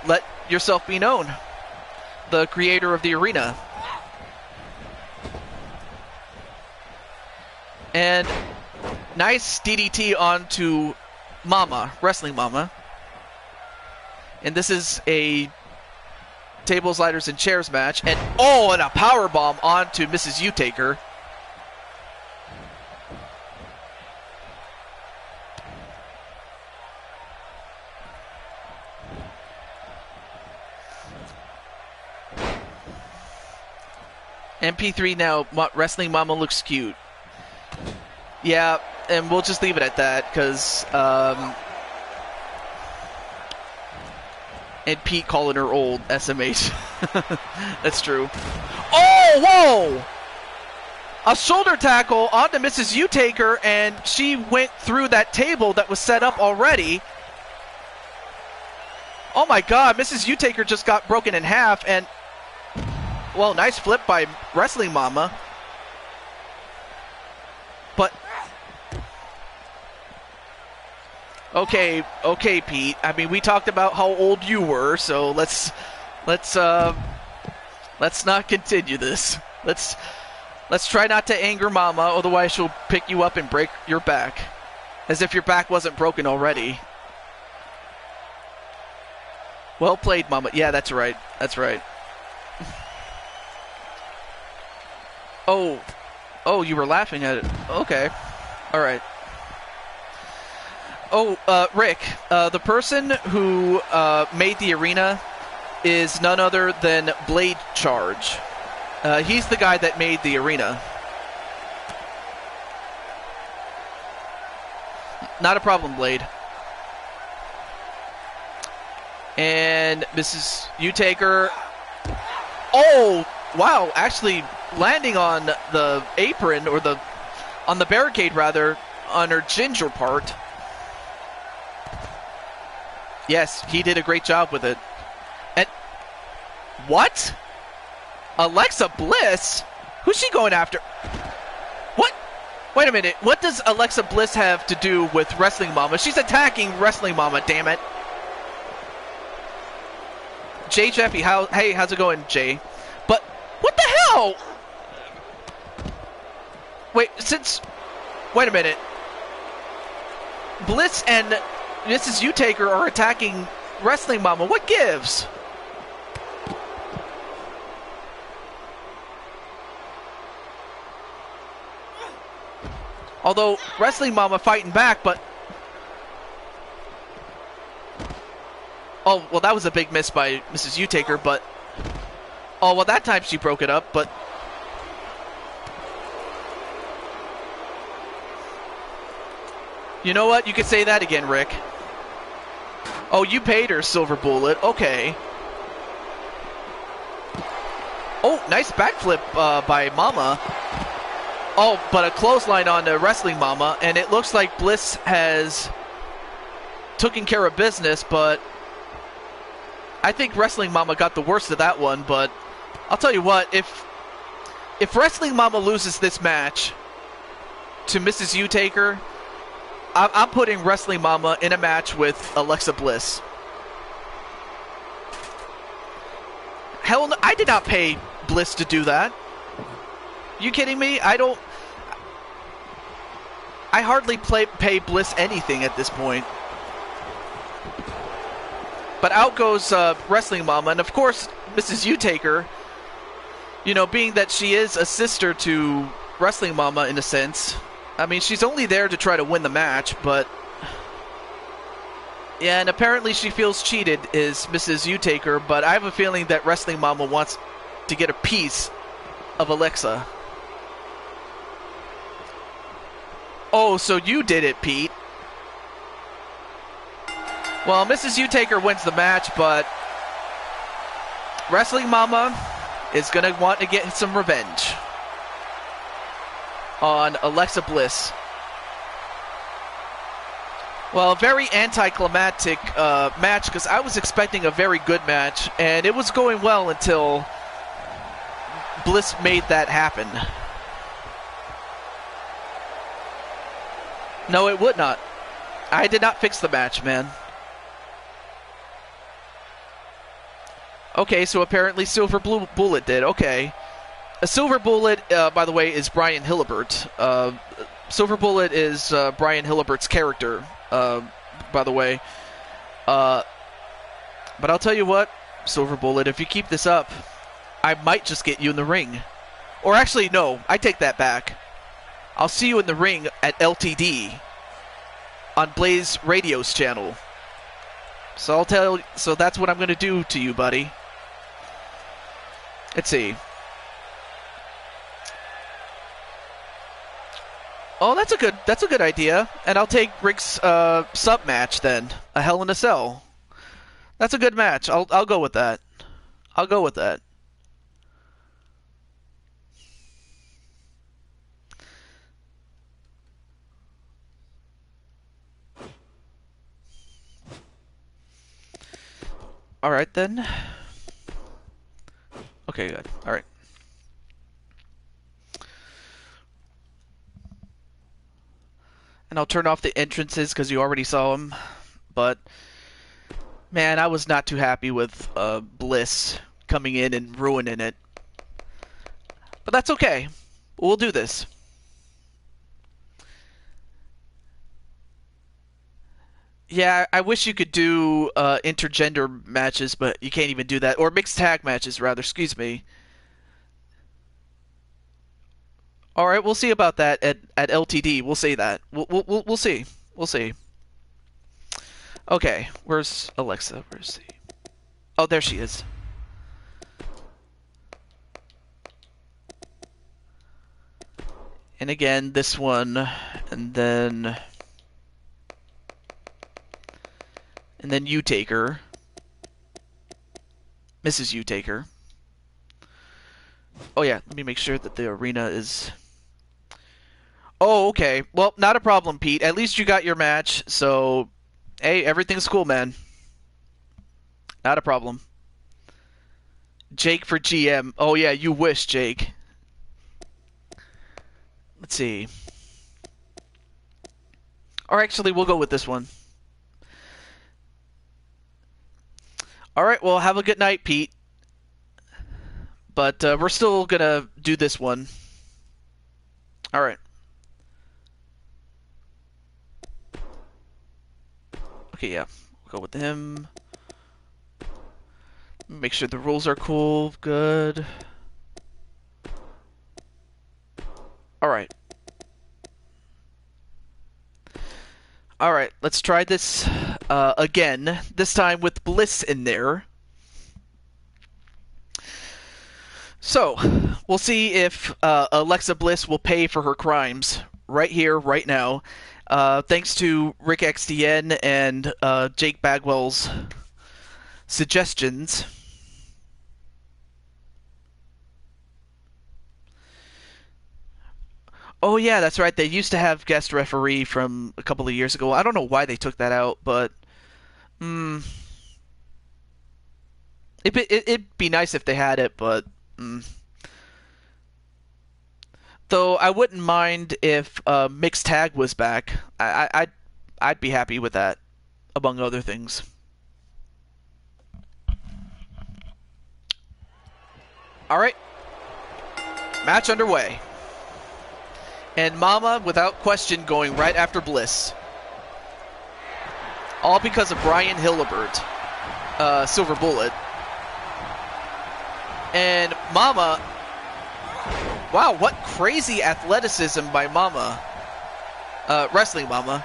let yourself be known. The creator of the arena. And nice DDT onto Mama, Wrestling Mama. And this is a tables, ladders, and chairs match. And and a powerbomb onto Mrs. U-Taker. MP3 now, Wrestling Mama looks cute. Yeah, and we'll just leave it at that, because, and Pete calling her old, SMH. That's true. Oh, whoa! A shoulder tackle onto Mrs. U-Taker, and she went through that table that was set up already. Oh my god, Mrs. U-Taker just got broken in half, and, well, nice flip by Wrestling Mama. But okay, Pete. I mean, we talked about how old you were, so let's not continue this. Let's try not to anger Mama, otherwise she'll pick you up and break your back, as if your back wasn't broken already. Well played, Mama. Yeah, that's right. That's right. Oh, you were laughing at it. Okay. All right. Oh, Rick, the person who made the arena is none other than Blade Charge. He's the guy that made the arena. Not a problem, Blade. And Mrs. U-Taker. Oh, wow, actually landing on the apron, or on the barricade rather, on her ginger part. Yes, he did a great job with it. And what? Alexa Bliss? Who's she going after? What? Wait a minute. What does Alexa Bliss have to do with Wrestling Mama? She's attacking Wrestling Mama, damn it. Jay Jeffy, hey, how's it going, Jay? But what the hell? Wait a minute. Bliss and Mrs. U-Taker are attacking Wrestling Mama. What gives? Although Wrestling Mama fighting back, but... Oh, well, that was a big miss by Mrs. U-Taker, but... Oh, well, that time she broke it up, but... You know what? You could say that again, Rick. Oh, you paid her, Silver Bullet. Okay. Oh, nice backflip by Mama. Oh, but a clothesline on Wrestling Mama, and it looks like Bliss has taken care of business, but I think Wrestling Mama got the worst of that one. But I'll tell you what, if Wrestling Mama loses this match to Mrs. U-Taker, I'm putting Wrestling Mama in a match with Alexa Bliss. Hell no, I did not pay Bliss to do that. You kidding me? I hardly pay Bliss anything at this point. But out goes Wrestling Mama, and of course, Mrs. U-Taker, you know, being that she is a sister to Wrestling Mama in a sense, I mean, she's only there to try to win the match, but... Yeah, and apparently she feels cheated, is Mrs. U-Taker, but I have a feeling that Wrestling Mama wants to get a piece of Alexa. Oh, so you did it, Pete. Well, Mrs. U-Taker wins the match, but Wrestling Mama is going to want to get some revenge on Alexa Bliss. Well, a very anticlimactic match, because I was expecting a very good match, and it was going well until Bliss made that happen. No, it would not. I did not fix the match, man. Okay, so apparently Silver Bullet did. Okay. A Silver Bullet, by the way, is Brian Hillibert. Silver Bullet is Brian Hilibert's character, by the way. But I'll tell you what, Silver Bullet, if you keep this up, I might just get you in the ring. Or actually, no, I take that back. I'll see you in the ring at LTD on Blaze Radio's channel. So so that's what I'm going to do to you, buddy. Let's see. Oh, that's a good idea. And I'll take Rick's sub match then, a Hell in a Cell. That's a good match. I'll go with that. I'll go with that. All right then. Okay, good. All right. And I'll turn off the entrances because you already saw them. But, man, I was not too happy with Bliss coming in and ruining it. But that's okay. We'll do this. Yeah, I wish you could do intergender matches, but you can't even do that. Or mixed tag matches, rather. Excuse me. All right, we'll see about that at LTD. We'll see that. We'll see. We'll see. Okay, where's Alexa? Where's she? Oh, there she is. And again, this one, and then you take her. Mrs. You take her. Oh yeah, let me make sure that the arena is... Oh, okay. Well, not a problem, Pete. At least you got your match, so... Hey, everything's cool, man. Not a problem. Jake for GM. Oh yeah, you wish, Jake. Let's see. Or actually, we'll go with this one. Alright, well, have a good night, Pete. But we're still gonna do this one. Alright. Okay, yeah. We'll go with him. Make sure the rules are cool. Good. Alright. Alright, let's try this again. This time with Bliss in there. So, we'll see if Alexa Bliss will pay for her crimes right here, right now. Thanks to Rick XDN and Jake Bagwell's suggestions. Oh yeah, that's right. They used to have guest referee from a couple of years ago. I don't know why they took that out, but it'd be nice if they had it, but though I wouldn't mind if mixed tag was back. I'd be happy with that, among other things. All right, match underway. And Mama, without question, going right after Bliss. All because of Brian Hillibert, Silver Bullet. And Mama, wow, what crazy athleticism by Mama. Wrestling Mama.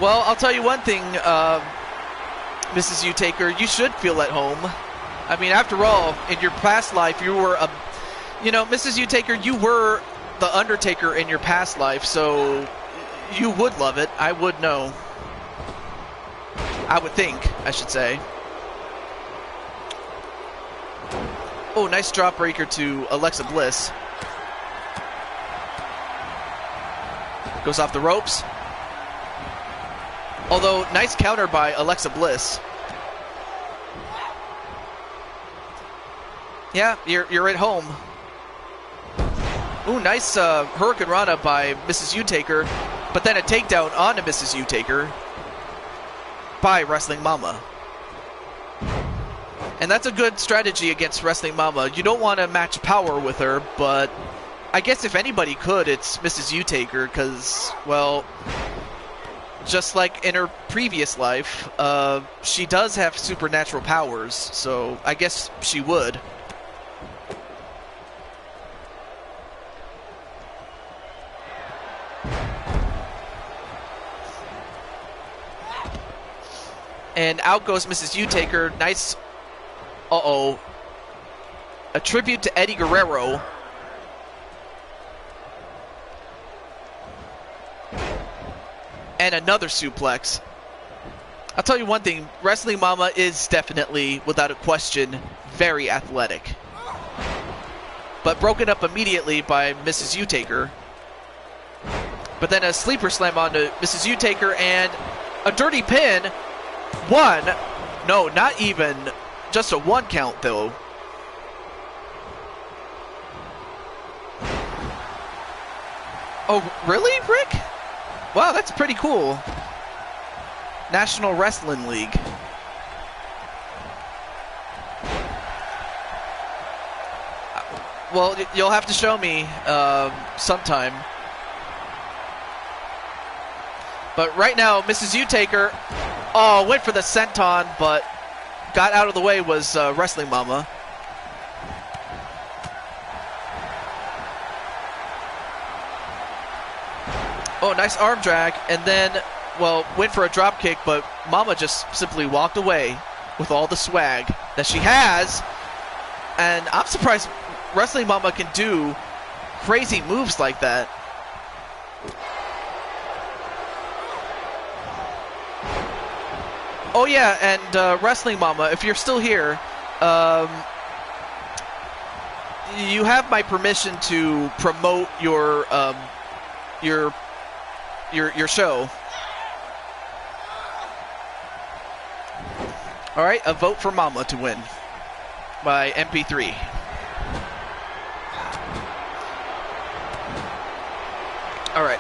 Well, I'll tell you one thing, Mrs. U-Taker, you should feel at home. I mean, after all, in your past life, you were a... You know, Mrs. U-Taker, you were the Undertaker in your past life, so you would love it. I would know. I would think, I should say. Oh, nice drop breaker to Alexa Bliss. Goes off the ropes. Although, nice counter by Alexa Bliss. Yeah, you're at home. Ooh, nice Hurricane Rana by Mrs. U-Taker, but then a takedown onto Mrs. U-Taker by Wrestling Mama. And that's a good strategy against Wrestling Mama. You don't want to match power with her, but I guess if anybody could, it's Mrs. U-Taker, because, well, just like in her previous life, she does have supernatural powers, so I guess she would. And out goes Mrs. U-Taker. Nice. Uh-oh. A tribute to Eddie Guerrero. And another suplex. I'll tell you one thing. Wrestling Mama is definitely, without a question, very athletic. But broken up immediately by Mrs. U-Taker. But then a sleeper slam onto Mrs. U-Taker and a dirty pin. One. No, not even. Just a one count, though. Oh, really, Rick? Wow, that's pretty cool. National Wrestling League. Well, you'll have to show me sometime. But right now, Mrs. U-Taker, oh, went for the senton, but got out of the way was Wrestling Mama. Oh, nice arm drag, and then, well, went for a drop kick, but Mama just simply walked away with all the swag that she has. And I'm surprised Wrestling Mama can do crazy moves like that. Oh yeah, and Wrestling Mama, if you're still here, you have my permission to promote your show. All right, a vote for Mama to win by MP3. All right.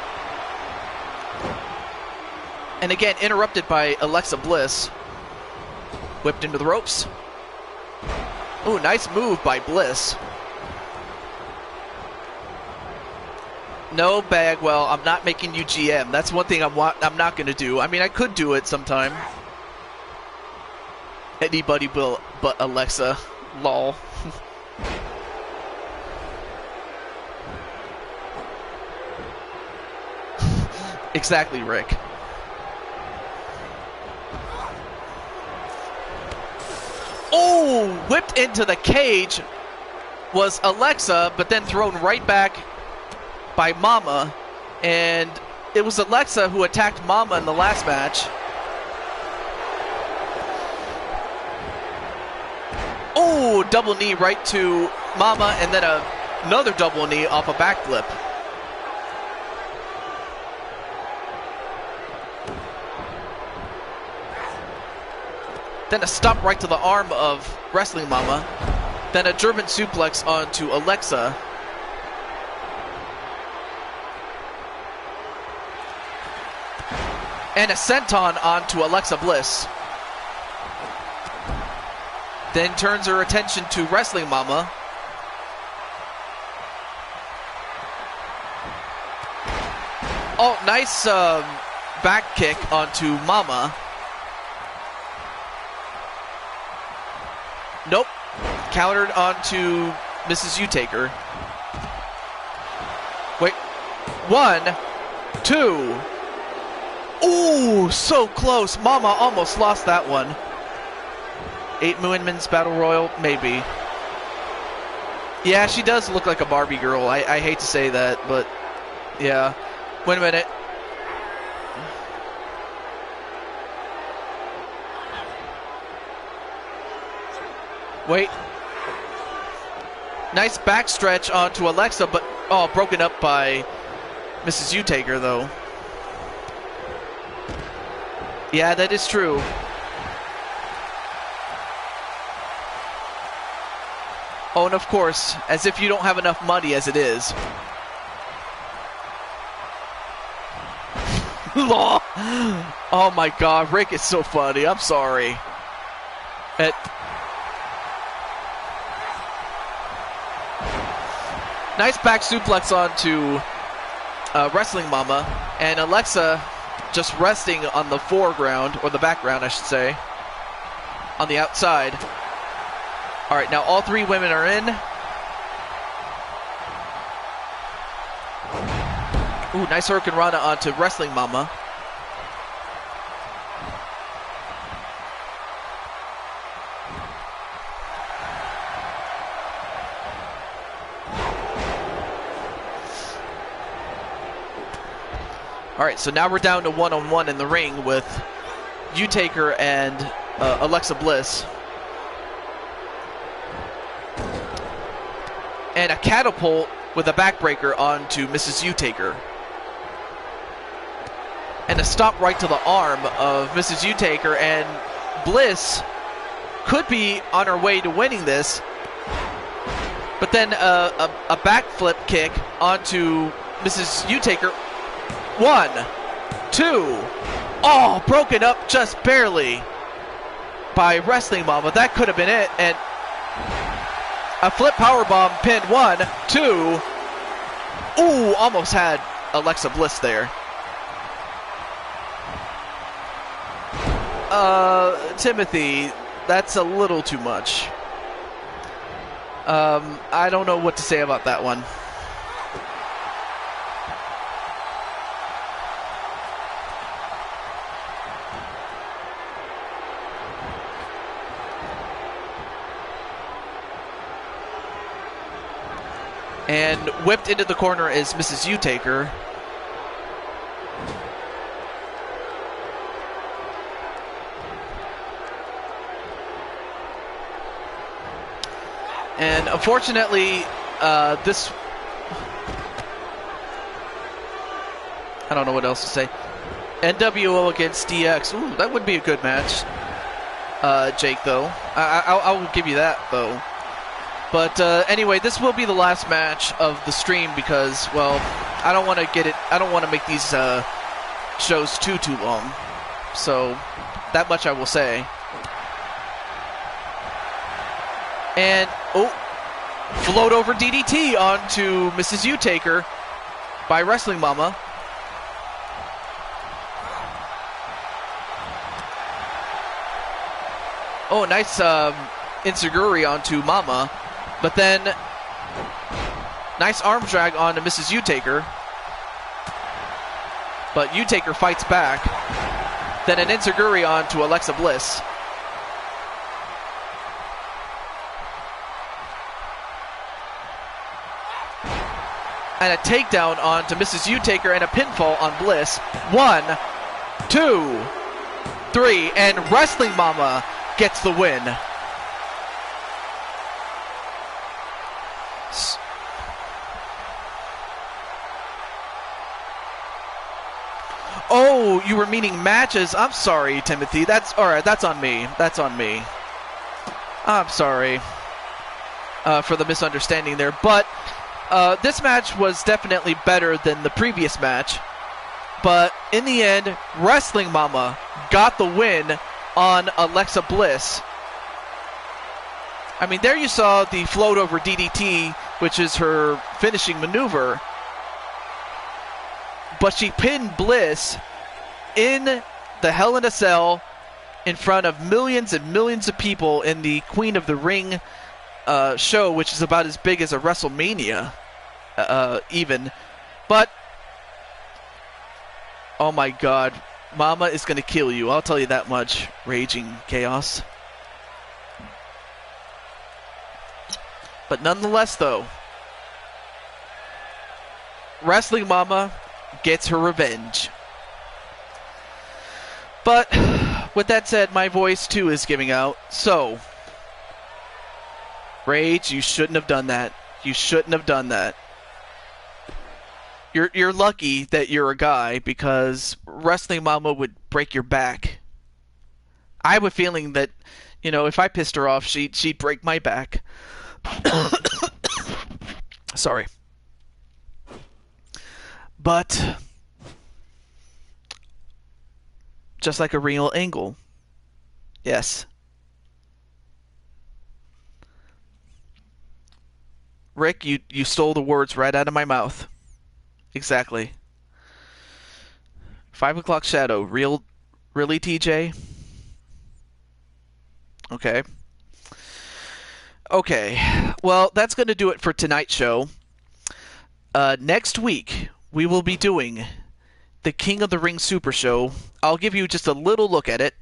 And again, interrupted by Alexa Bliss. Whipped into the ropes. Ooh, nice move by Bliss. No, Bagwell, I'm not making you GM. That's one thing I'm not going to do. I mean, I could do it sometime. Anybody but Alexa. Lol. Exactly, Rick. Oh, whipped into the cage was Alexa, but then thrown right back by Mama. And it was Alexa who attacked Mama in the last match. Oh, double knee right to Mama, and then another double knee off a backflip. Then a stomp right to the arm of Wrestling Mama. Then a German suplex onto Alexa. And a senton onto Alexa Bliss. Then turns her attention to Wrestling Mama. Oh, nice back kick onto Mama. Nope. Countered onto Mrs. U-Taker. Wait. 1, 2. Ooh, so close. Mama almost lost that one. 8 Women's Battle Royal? Maybe. Yeah, she does look like a Barbie girl. I hate to say that, but yeah. Wait a minute. Wait. Nice backstretch onto Alexa, but broken up by Mrs. Utaker, though. Yeah, that is true. Oh, and of course, as if you don't have enough money as it is. Oh my god, Rick is so funny. I'm sorry. Nice back suplex onto Wrestling Mama, and Alexa just resting on the foreground, or the background I should say, on the outside. Alright, now all three women are in. Ooh, nice Hurricane Rana onto Wrestling Mama. Alright, so now we're down to one-on-one in the ring with Utaker and Alexa Bliss. And a catapult with a backbreaker onto Mrs. Utaker. And a stop right to the arm of Mrs. Utaker, and Bliss could be on her way to winning this. But then a backflip kick onto Mrs. Utaker. 1, 2. Oh, broken up just barely by Wrestling Mama. That could have been it. And a flip powerbomb pin. 1, 2. Ooh, almost had Alexa Bliss there. Timothy, that's a little too much. I don't know what to say about that one. And whipped into the corner is Mrs. Utaker. And unfortunately, this... I don't know what else to say. NWO against DX. Ooh, that would be a good match, Jake, though. I will give you that, though. But anyway, this will be the last match of the stream because, well, I don't want to make these shows too long. So that much I will say. And float over DDT onto Mrs. Utaker by Wrestling Mama. Oh, nice Enziguri onto Mama. But then, nice arm drag onto Mrs. Utaker. But Utaker fights back. Then an Enziguri onto Alexa Bliss. And a takedown onto Mrs. Utaker and a pinfall on Bliss. 1, 2, 3, and Wrestling Mama gets the win. Oh, you were meaning matches. I'm sorry, Timothy. That's all right. That's on me. That's on me. I'm sorry for the misunderstanding there. But this match was definitely better than the previous match. But in the end, Wrestling Mama got the win on Alexa Bliss. I mean, there you saw the float over DDT, which is her finishing maneuver. But she pinned Bliss in the Hell in a Cell in front of millions and millions of people in the Queen of the Ring show, which is about as big as a WrestleMania, even. But, oh my god, Mama is going to kill you. I'll tell you that much, Raging Chaos. But nonetheless, though, Wrestling Mama gets her revenge. But with that said, my voice too is giving out. So Rage, you shouldn't have done that. You shouldn't have done that. You're lucky that you're a guy, because Wrestling Mama would break your back. I have a feeling that, if I pissed her off, she'd break my back. Sorry. But just like a real angle. Yes. Rick, you stole the words right out of my mouth. Exactly. 5 o'clock shadow. Really, TJ? Okay. Okay. Well, that's going to do it for tonight's show. Next week, we will be doing the King of the Ring Super Show. I'll give you just a little look at it.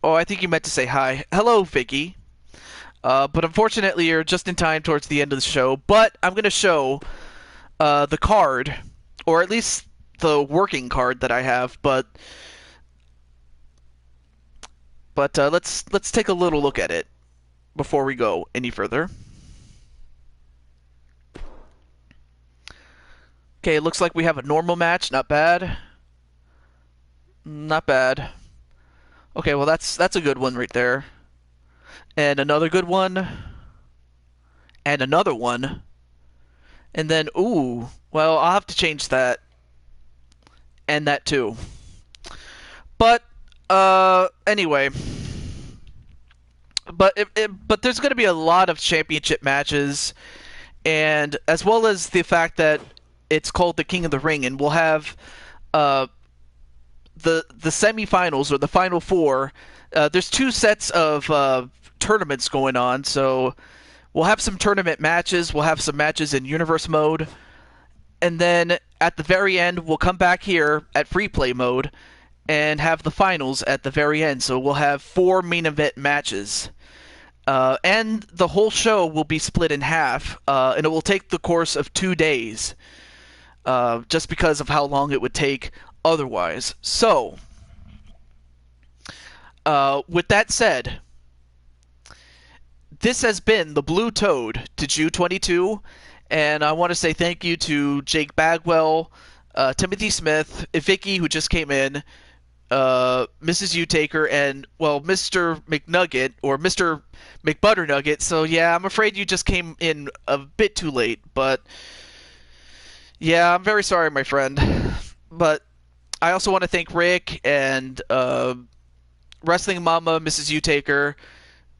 Oh, I think you meant to say hi. Hello, Vicky. But unfortunately, you're just in time towards the end of the show. But I'm going to show the card, or at least the working card that I have. But let's take a little look at it before we go any further. Okay, it looks like we have a normal match. Not bad. Not bad. Okay, well that's a good one right there. And another good one. And another one. And then, ooh, well, I'll have to change that. And that too. But, anyway. But there's going to be a lot of championship matches. And as well as the fact that it's called the King of the Ring. And we'll have the semifinals, or the Final Four. There's 2 sets of tournaments going on, so we'll have some tournament matches, we'll have some matches in universe mode, and then at the very end we'll come back here at free play mode and have the finals at the very end. So we'll have 4 main event matches, and the whole show will be split in half, and it will take the course of 2 days, just because of how long it would take otherwise. So with that said, this has been the Blue Toad to Jew22, and I want to say thank you to Jake Bagwell, Timothy Smith, Vicky, who just came in, Mrs. U-Taker, and, well, Mr. McNugget, or Mr. McButternugget. So, yeah, I'm afraid you just came in a bit too late, but, yeah, I'm very sorry, my friend. But I also want to thank Rick and Wrestling Mama, Mrs. U-Taker,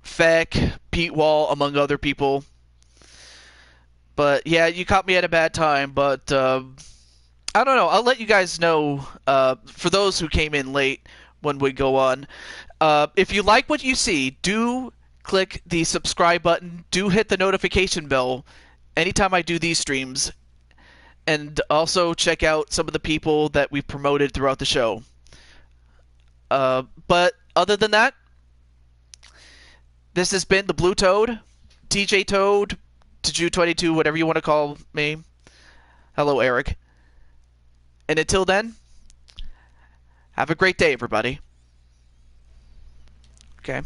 Feck, Pete Wall, among other people. But yeah, you caught me at a bad time, but I don't know. I'll let you guys know, for those who came in late when we go on. If you like what you see, do click the subscribe button. Do hit the notification bell anytime I do these streams. And also check out some of the people that we've promoted throughout the show. But other than that, this has been the Blue Toad, TJ Toad, to Jew22, whatever you want to call me. Hello, Eric. And until then, have a great day, everybody. Okay.